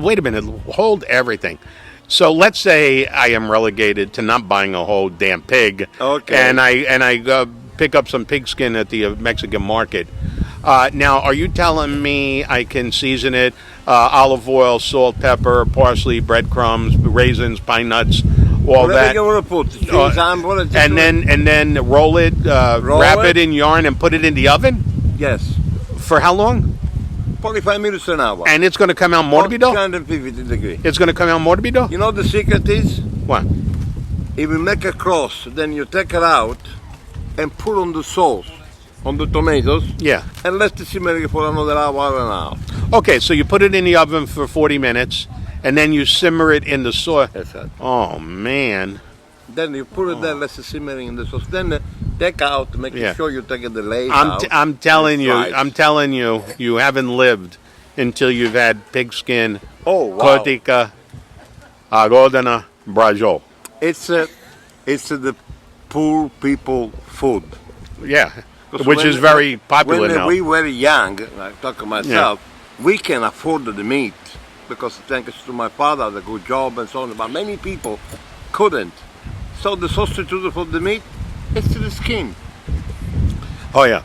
Wait a minute, hold everything. So let's say I am relegated to not buying a whole damn pig, okay, and I pick up some pig skin at the Mexican market. Now, are you telling me I can season it, olive oil, salt, pepper, parsley, breadcrumbs, raisins, pine nuts, all that, you want to put? and then roll it, wrap it in yarn, and put it in the oven? Yes. For how long? 45 minutes an hour. And it's going to come out morbido? 250 degrees. It's going to come out morbido? You know the secret is? What? If you make a cross, then you take it out and put on the sauce, on the tomatoes. Yeah. And let it simmer for another hour and a half. Okay, so you put it in the oven for 40 minutes, and then you simmer it in the sauce. That's it. Oh, man. Then you put it there, let it simmer in the sauce. Then take out, make sure you take the legs out. I'm telling you, you haven't lived until you've had pigskin, kotica, agodana, braciole. It's the poor people food. Yeah, which is very popular now. When we were young, I talk to myself, we can afford the meat because thanks to my father, the good job and so on. But many people couldn't. So the substitute for the meat is the skin. Oh yeah.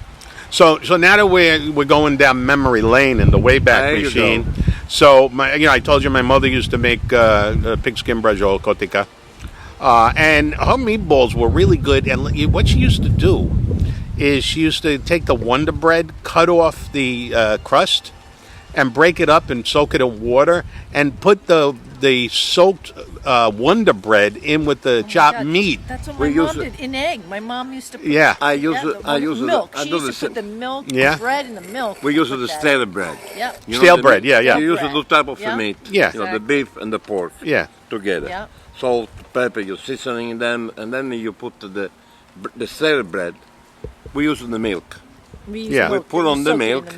So now that we're going down memory lane in the Wayback Machine. So I told you my mother used to make pigskin braciole kotica, and her meatballs were really good. And what she used to do is she used to take the Wonder Bread, cut off the crust, and break it up and soak it in water, and put the soaked Wonder Bread in with the chopped meat. That's what my mom did in egg. My mom used to put I use milk. I She do used to put the milk, Yeah. the bread, and the milk. We use the stale bread. Yeah. Stale bread, yeah. You use two type of meat. Yeah. You know, the beef and the pork. Yeah. Together. Yeah. Salt, pepper, you're seasoning them, and then you put the stale bread. We use the milk. We put on the milk,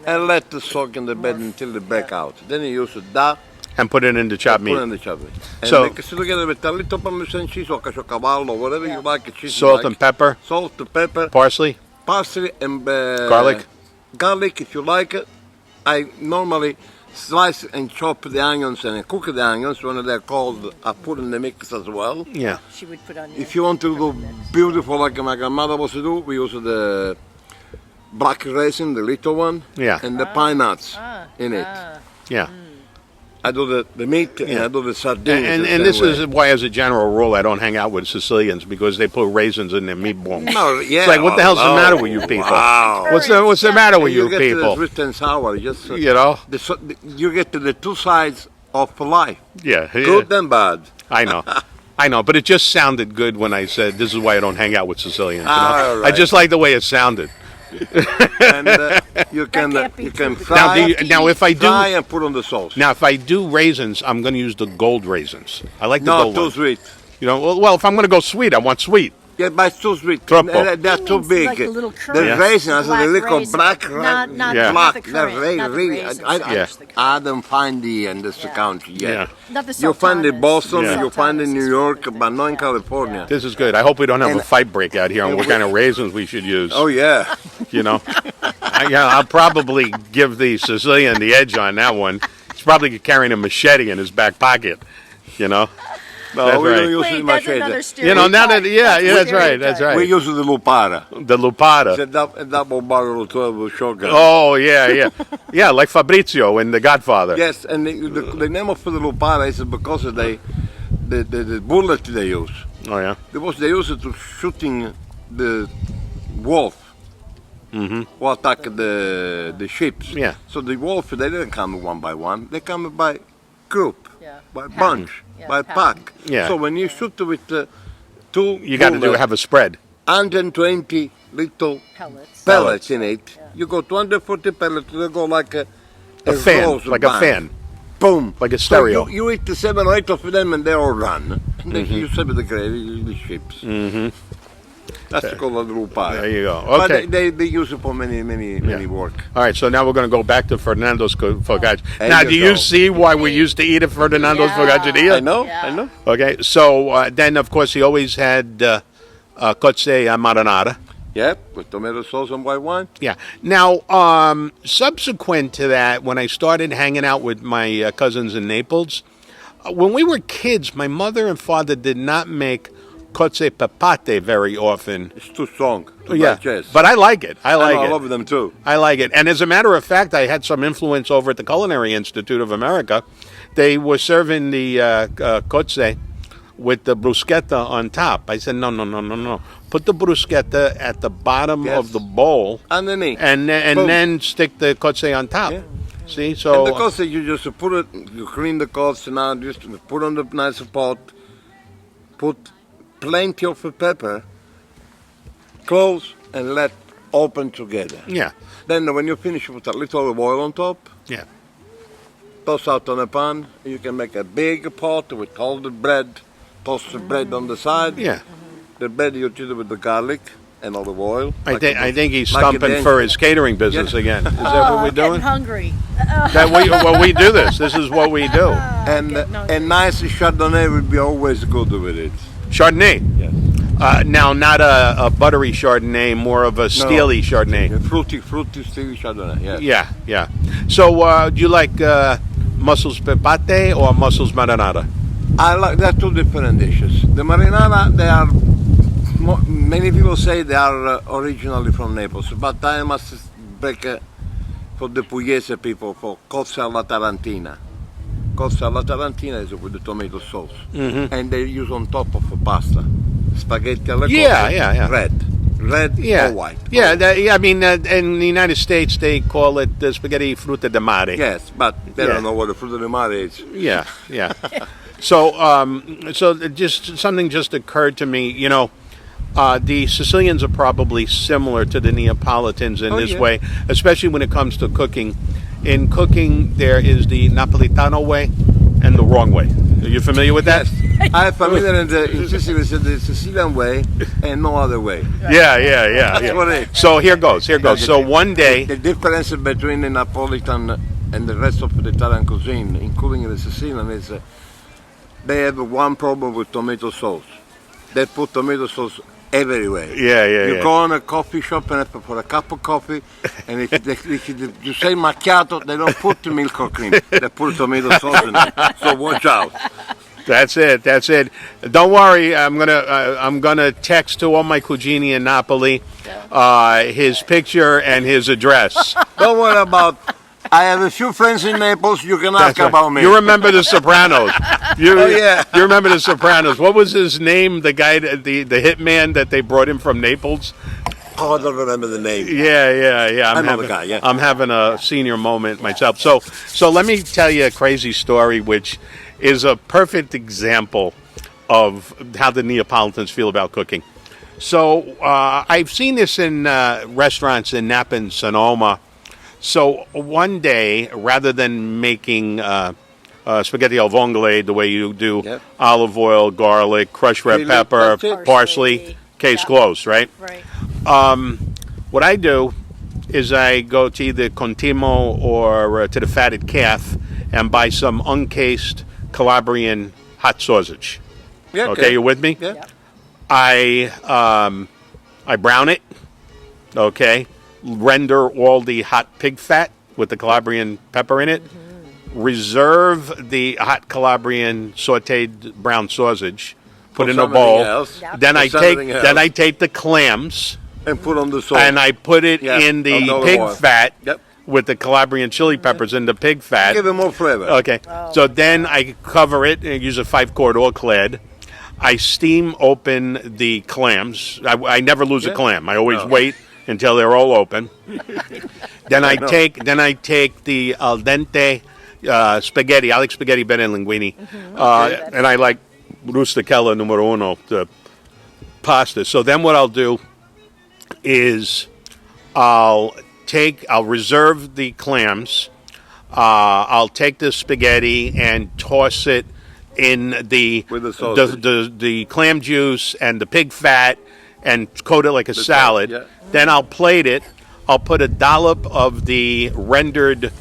and let it soak in the bread until it break out. Then you use that. And put it in the chopped meat. Put it in the chopped meat. And So mix it together with a little Parmesan cheese or cacavallo, whatever you like. Cheese salt and pepper. Salt, pepper. Parsley. Parsley and garlic. Garlic, if you like it. I normally slice and chop the onions and cook the onions when they're cold. I put in the mix as well. Yeah. She would put on. If you want to do beautiful like my grandmother was to do, we use the black raisin, the little one. Yeah. And the pine nuts in it. Yeah. I do the meat and I do the sardines. And this is why, as a general rule, I don't hang out with Sicilians, because they put raisins in their meatball. No, yeah. It's like, what the hell's the matter with you people? Wow. What's the matter with you get people? To the sweet and sour. Just, you get to the two sides of life. Yeah. Good and bad. I know, but it just sounded good when I said this is why I don't hang out with Sicilians. Right. I just like the way it sounded. And you can fry. Now, if I do, fry and put on the sauce. Now, if I do raisins, I'm going to use the gold raisins. I like the gold too ones. sweet. Well, if I'm going to go sweet, I want sweet. Yeah, but it's too sweet. Troppo. They're too Means big. like the little The currants, raisins, black the little raisins. black Not Yeah. not the they're currant, really, not the really. raisins, I just the currant. I don't find in this Yeah. country yet. Yeah. Not the You find in sultanas. Boston, Yeah. you find in New Sultanas is York, what but not in yeah. California. This is good. I hope we don't have And- a fight break out here on what kind of raisins we should use. Oh yeah. You know, I'll probably give the Sicilian the edge on that one. He's probably carrying a machete in his back pocket. You know, No, That's we right. don't use Wait, it that's much. another either. stereotype. you know now that yeah, a that's right, that's stereotype. We right. use the lupara. The lupata. It's a double barrel 12 shotgun. Oh yeah, yeah, like Fabrizio in The Godfather. Yes, and the name of the lupara is because of the bullet they use. Oh yeah. Because they use it to shooting the wolf. Who attack the ships. Yeah. So the wolf, they didn't come one by one. They come by group, Yeah. by Pack. bunch, Yeah, by pack. pack. Yeah. So when you shoot with two, You got to have a spread. 120 little Pellets. pellets in it. You go 240 pellets. They go like a fan, rose like a band. fan. Boom. Like a So stereo. you eat the 7 or 8 of them and they all run. And then you serve the gravy, the chips. That's called a lupara. There you go. But Okay. they use it for many work. All right, so now we're going to go back to Fernando's focaccia. There Now, you do you go. see why we used to eat at Fernando's Yeah. focaccia? I know, Yeah. I know. Okay, so then of course he always had cozze marinara. Yep, with tomato sauce and white wine. Yeah. Now, subsequent to that, when I started hanging out with my cousins in Naples, when we were kids, my mother and father did not make cozze papate very often. It's too strong to Yeah, digest. but I like it. I like I it. love them too. I like it. And as a matter of fact, I had some influence over at the Culinary Institute of America. They were serving the cozze with the bruschetta on top. I said, no. Put the bruschetta at the bottom Yes. of the bowl Underneath. and Boom. then stick the cozze on top. Yeah. See, so And the cozze, you just put it, you clean the cozze now, just put on the nice pot, put plenty of pepper, close and let open together. yeah, Then when you finish, put a little olive oil on top, yeah, toss out on a pan. You can make a big pot with all the bread, toss the bread on the side. yeah. The bread you do with the garlic and olive oil. I think he's like stumping it for is. his catering business Yeah. again. Is that Oh, what we're I'm getting doing? hungry. We do this. This is what we do. And getting hungry. a nice Chardonnay would be always good with it. Chardonnay. Yes. Now, not a buttery Chardonnay, more of a steely Chardonnay. A fruity, steely Chardonnay. Yes. Yeah. So, do you like mussels pepate or mussels marinara? I like they're two different dishes. The marinara, they are many people say they are originally from Naples, but I must break for the Pugliese people for cozze alla tarantina. Cozze alla tarantina is with the tomato sauce, and they use on top of a pasta spaghetti alla Yeah, cozze, yeah. red Yeah. or white. Yeah, I mean, in the United States, they call it spaghetti frutte de mare. Yes, but they Yeah. don't know what the fruit of the mare is. Yeah. So, just something just occurred to me. You know, the Sicilians are probably similar to the Neapolitans in this yeah. way, especially when it comes to cooking. In cooking, there is the Napoletano way and the wrong way. Are you familiar with that? Yes, I am familiar in Sicily with the Sicilian way and no other way. Yeah. what it is. So here goes. So one day, The difference between the Napolitan and the rest of the Italian cuisine, including the Sicilian, is they have one problem with tomato sauce. They put tomato sauce everywhere. You go in a coffee shop and for a cup of coffee, and if you say macchiato, they don't put the milk or cream. They put tomato sauce in it. So watch out. That's it. Don't worry, I'm gonna text to all my cugini in Napoli, his picture and his address. Don't worry about. I have a few friends in Naples. You can ask That's right. about me. You remember The Sopranos? Oh, yeah. You remember The Sopranos? What was his name? The guy, the hitman that they brought in from Naples? Oh, I don't remember the name. Yeah. I know the guy, yeah. I'm having a senior moment myself. So let me tell you a crazy story, which is a perfect example of how the Neapolitans feel about cooking. So I've seen this in restaurants in Napa and Sonoma. So one day, rather than making spaghetti al vongole the way you do, Yep. olive oil, garlic, crushed red Chili, pepper, that's it. parsley, case Yeah. closed, right? Right. What I do is I go to either Contimo or to the Fatted Calf and buy some uncased Calabrian hot sausage. Yeah, Okay, you with me? Yeah. Yep. I brown it. Okay, render all the hot pig fat with the Calabrian pepper in it. Reserve the hot Calabrian sautéed brown sausage. Put For in a something bowl. else. Yep. Then For I something take else. then I take the clams And put on the sauce. and I put it Yeah, in the another pig one. fat Yep. with the Calabrian chili peppers in the pig fat. Give it more flavor. Okay. Oh, So then I cover it and use a 5-quart all clad. I steam open the clams. I never lose a Yeah. clam. I always No. wait until they're all open. Then I know. take the al dente spaghetti. I like spaghetti better than linguine. And I like rusticella numero uno, the pasta. So then what I'll do is I'll reserve the clams. I'll take the spaghetti and toss it in the With the sausage. the clam juice and the pig fat and coat it like a salad. yeah. Then I'll plate it. I'll put a dollop of the rendered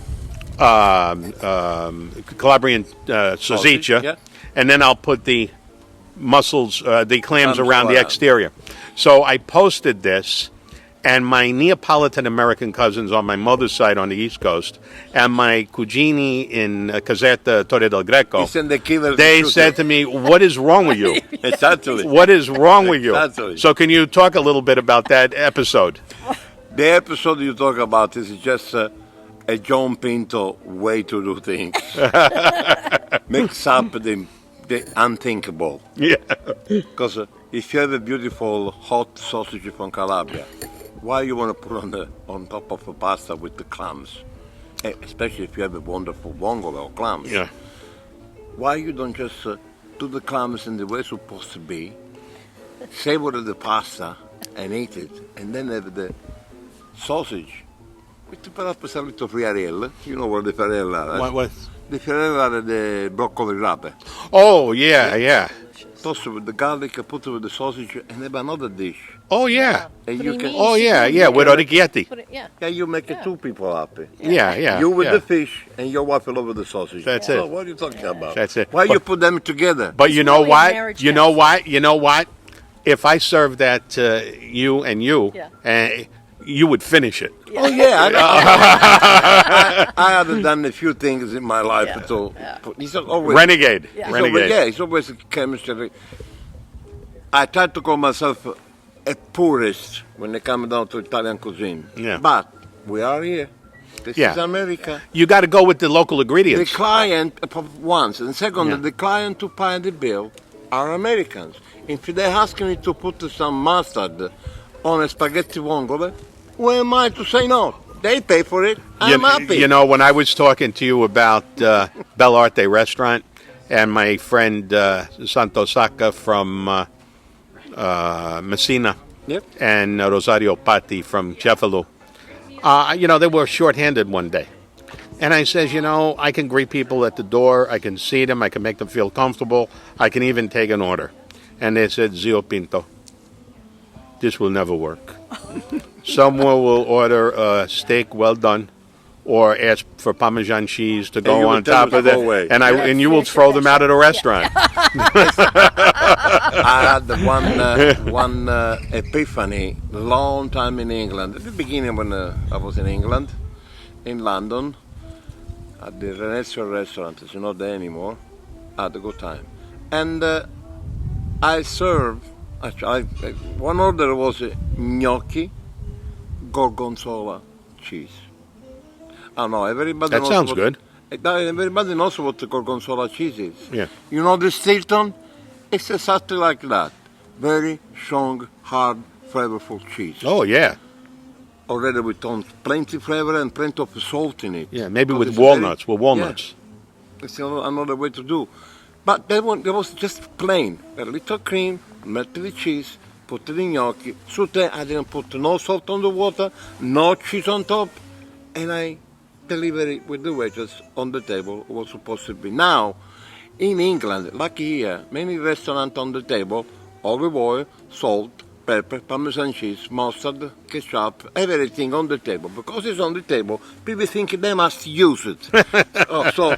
Calabrian salsiccia, yeah. and then I'll put the mussels, the clams Clams around the around. exterior. So I posted this, and my Neapolitan American cousins on my mother's side on the East Coast, and my cugini in Caserta, Torre del Greco, He sent the killer. they said to me, "What is wrong with you? Exactly. What is wrong with you?" Exactly. So can you talk a little bit about that episode? The episode you talk about is just a John Pinto way to do things. Mix up the unthinkable. Yeah. Because if you have a beautiful hot sausage from Calabria, why you want to put on top of a pasta with the clams? Especially if you have a wonderful vongole or clams. Yeah. Why you don't just do the clams in the way it's supposed to be, savor the pasta and eat it, and then have the sausage with perhaps a little friarelle. You know what the friarelle are? What? The friarelle are the broccoli rape. Oh yeah, yeah. Toss it with the garlic, put it with the sausage, and have another dish. Oh yeah. And What you do you can, mean? Oh yeah, yeah. With orecchietti. Put it, yeah. yeah, you make it two people happy. Yeah, yeah. You with yeah. the fish and your wife will over the sausage. That's So it. what are you talking about? That's it. Why But- you put them together? But you It's know really a what? marriage You know test. what? You know what? If I served that to you and you, Yeah. you would finish it. Oh yeah, I have done a few things in my life Yeah. too. It's always Renegade. Yeah. It's Renegade. always, yeah, it's always a chemistry. I try to call myself a purist when it comes down to Italian cuisine. Yeah. But we are here. This Yeah. is America. You got to go with the local The ingredients. client, once, and second, Yeah. the client to pay the bill are Americans. If they ask me to put some mustard on a spaghetti vongole, who am I to say no? They pay for it. I'm happy. You know, when I was talking to you about Bell'Arte restaurant and my friend Santo Sacca from Messina Yep. and Rosario Patti from Cefalù, you know, they were shorthanded one day. And I says, you know, I can greet people at the door. I can seat them. I can make them feel comfortable. I can even take an order. And they said, Zio Pinto, this will never work. Someone will order a steak well done or ask for Parmesan cheese to you go will on tell top them of to that. go away. And you will throw them out of the restaurant. I had one epiphany long time in England. At the beginning when I was in England, in London, at the Renaissance restaurant. It's not there anymore. I had a good time. And I served, one order was gnocchi, gorgonzola cheese. I know, everybody That knows sounds what- good. Everybody knows what the gorgonzola cheese is. Yeah. You know the Stilton? It's exactly like that. Very strong, hard, flavorful cheese. Oh, yeah. Already with plenty flavor and plenty of salt in it. Yeah, maybe Because with it's walnuts. very- With walnuts. Yeah, it's another way to do. But that one, there was just plain. A little cream, melted the cheese, put the gnocchi. Saute, I didn't put no salt on the water, no cheese on top. And I delivered it with the wedges on the table. It was supposed to be. Now, in England, like here, many restaurants on the table, olive oil, salt, pepper, Parmesan cheese, mustard, ketchup, everything on the table. Because it's on the table, people think they must use it. So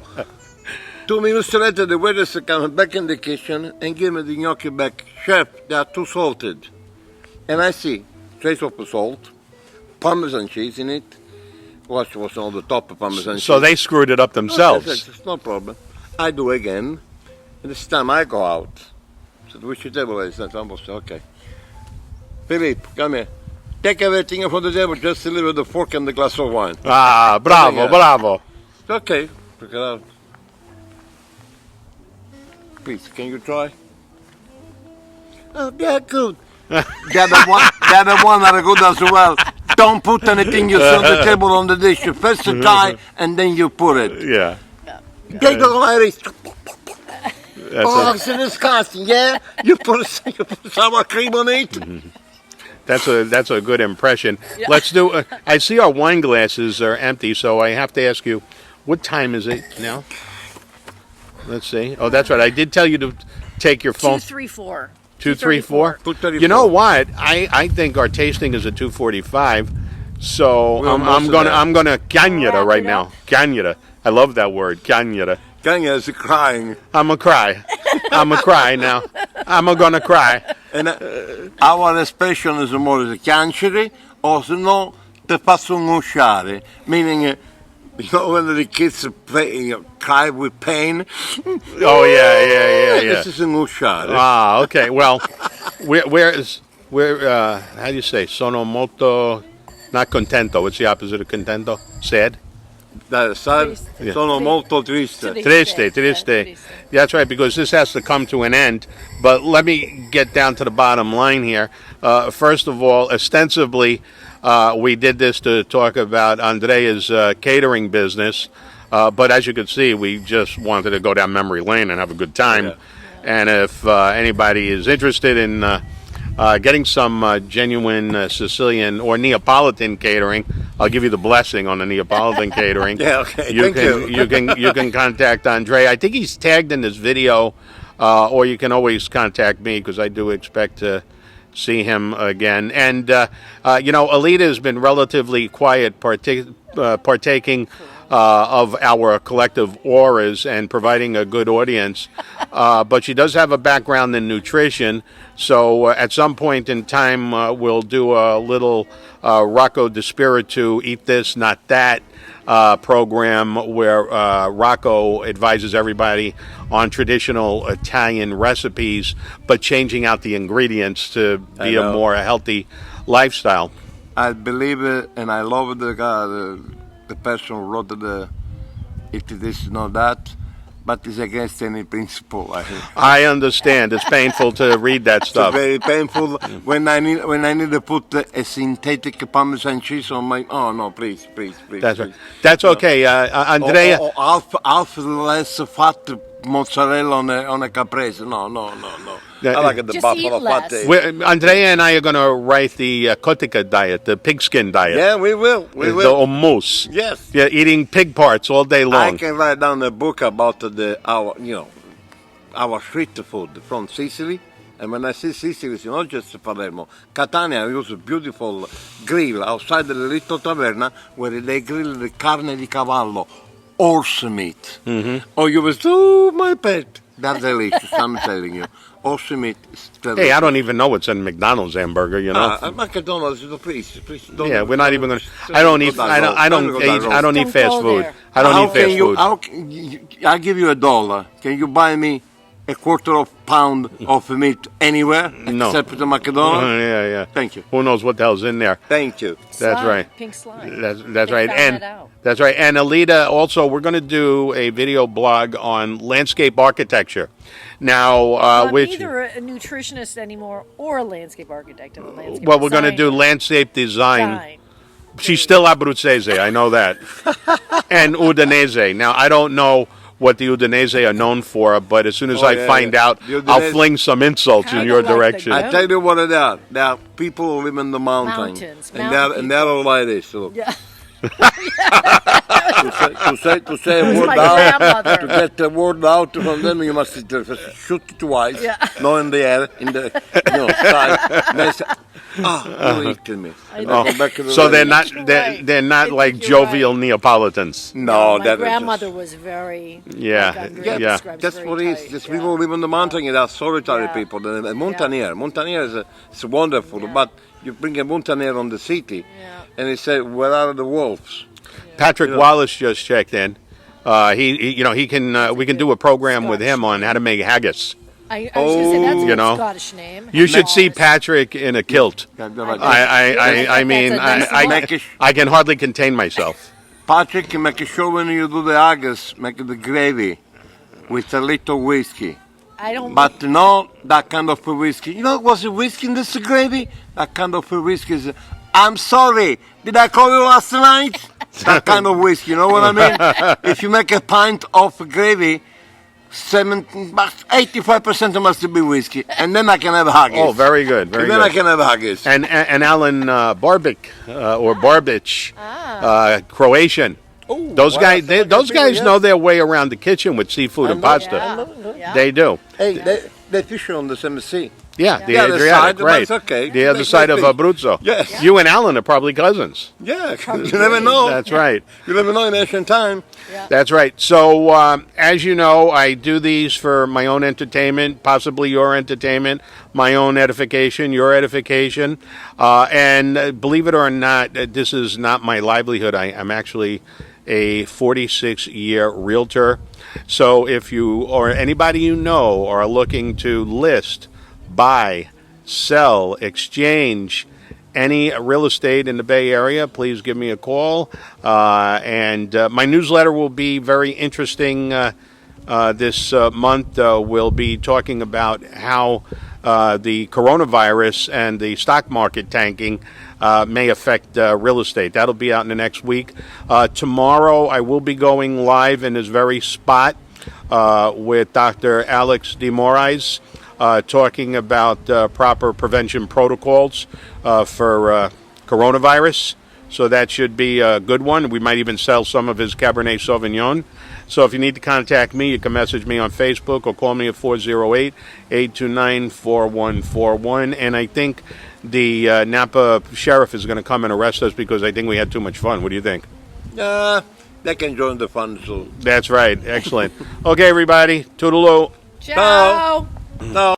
2 minutes later, the waiters come back in the kitchen and give me the gnocchi back. Chef, they are too salted. And I see trace of salt, Parmesan cheese in it. What was on the top of Parmesan cheese? So they screwed it up themselves. It's no problem. I do again. And this time I go out. So which table is that? I say, okay. Philippe, come here. Take everything from the table, just a little bit of fork and the glass of wine. Ah, bravo, Yeah. bravo. Okay. Pick it out. Please, can you try? Oh, yeah, good. the other one are good as well. Don't put anything you see on the table on the dish. You first try and then you put it. Yeah. They go like this. That's Oh, a, it's disgusting. Yeah, you put sour cream on it. that's a good impression. Let's do. I see our wine glasses are empty, so I have to ask you, what time is it now? Let's see. Oh, that's right. I did tell you to take your phone. 234. 234. 234. You know what? I think our tasting is at 245. So We're almost I'm gonna there. cañera Wrap right it now. up. Cañera. I love that word. Cañera. Kenya is crying. I'm a cry. I'm a cry now. I'm a gonna cry. And our expression is more the cancere, or se no, te faccio angosciare. Meaning, you know, when the kids cry with pain. Oh yeah. This is angosciare. Ah, okay. Well, how do you say? Sono molto not contento. What's the opposite of contento? Sad? Triste. Sono molto triste. Triste. That's right, because this has to come to an end. But let me get down to the bottom line here. First of all, ostensibly, we did this to talk about Andrea's catering business. But as you can see, we just wanted to go down memory lane and have a good time. Yeah. And if anybody is interested in getting some genuine Sicilian or Neapolitan catering, I'll give you the blessing on the Neapolitan catering. Yeah, okay. Thank you. You can contact Andrea. I think he's tagged in this video, or you can always contact me because I do expect to see him again. And Alita has been relatively quiet, partaking of our collective auras and providing a good audience. But she does have a background in nutrition, so at some point in time we'll do a little Rocco Dispiritu, Eat This, Not That program where Rocco advises everybody on traditional Italian recipes, but changing out the ingredients to be a more healthy lifestyle. I believe it, and I love the person who wrote the "If this not that," but it's against any principle. I think. I understand. It's painful to read that stuff. It's very painful when I need to put a synthetic Parmesan cheese on my. Oh no! Please. That's right. That's okay, Andrea. Or half less fat mozzarella on a caprese. No. I like the Just buffalo eat less. fat. Andrea and I are going to write the Kotika diet, the pigskin diet. Yeah, we will. The hummus. Yes. Yeah, eating pig parts all day long. I can write down a book about our street food from Sicily. And when I say Sicily, it's not just Palermo. Catania has a beautiful grill outside the little taverna where they grill the carne di cavallo, horse meat. Mm-hmm. Oh, you was, oh, my pet. That's delicious, I'm telling you. Horse meat is delicious. Hey, I don't even know what's in McDonald's hamburger, you know. McDonald's, please don't. Yeah, we're not even going to. I don't eat fast Don't go food. there. I don't eat fast food. I'll give you $1. Can you buy me a quarter of pound of meat anywhere No. except the McDonald's? Yeah. Thank you. Who knows what the hell's in there? Thank you. That's Slime, right. Pink slime. That's They right. found And that out. that's right. And Alita, also, we're going to do a video blog on landscape architecture. Now, I'm which neither a nutritionist anymore or a landscape architect. I'm a landscape well, we're going to do designer. landscape design. Design. She's still Abruzzese, I know that. And Udinese. Now, I don't know what the Udinese are known for, but as soon as I find out, The I'll Udinese- fling some insults in Kinda your like the direction. goat. I tell you what they are. They are people who live in the mountains. Mountains, And mountain they're all like this. Look. Yeah. To say a was word my out, grandmother. to get the word out from them, you must shoot it twice, Yeah. not in the air, in the side. And they say, you're eating me. And know. they go back to the So they're lady. not Right. they're not I like think you're jovial right. Neapolitans. No, my that grandmother was very. Yeah, like Andrea yeah. describes, That's very what it is. tight, Just yeah. people who live on the mountain, they are solitary Yeah. people. The mountaineer is wonderful, Yeah. but you bring a mountaineer on the city, Yeah. and he say, "Where are the wolves?" Patrick Wallace just checked in. He can we can do a program with Scottish him on how to make haggis. I was going to say that's You a know. Scottish name. You should see Wallace. Patrick in a kilt. I mean, That's a nice I can hardly contain myself. Patrick, make sure when you do the haggis, make the gravy with a little whiskey. I don't. But not that kind of a whiskey. You know what's a whiskey in this gravy? That kind of a whiskey is, I'm sorry, did I call you last night? That kind of whiskey, you know what I mean? If you make a pint of gravy, 85% must be whiskey. And then I can have haggis. Oh, very good, very And then good. I can have haggis. And Alan Barbic or Barbic, Croatian. Oh, Those wow, guys, so those like a guys big, know yeah. their way around the kitchen with seafood and know. pasta. Yeah. They do. Hey, they fish on the same sea. Yeah, the The other Adriatic, side, but right? it's okay. The other They side of fish. Abruzzo. Yes. You and Alan are probably cousins. Yeah, you never know. That's right. You never know in ancient time. That's right. So, as you know, I do these for my own entertainment, possibly your entertainment, my own edification, your edification. And believe it or not, this is not my livelihood. I'm actually a 46-year realtor. So if you or anybody you know are looking to list, buy, sell, exchange any real estate in the Bay Area, please give me a call. And my newsletter will be very interesting this month. We'll be talking about how the coronavirus and the stock market tanking may affect real estate. That'll be out in the next week. Tomorrow, I will be going live in this very spot with Dr. Alex de Moraes, talking about proper prevention protocols for coronavirus. So that should be a good one. We might even sell some of his Cabernet Sauvignon. So if you need to contact me, you can message me on Facebook or call me at 408-829-4141. And I think the Napa sheriff is going to come and arrest us because I think we had too much fun. What do you think? They can join the fun too. That's right. Excellent. Okay, everybody. Toodaloo. Ciao. No.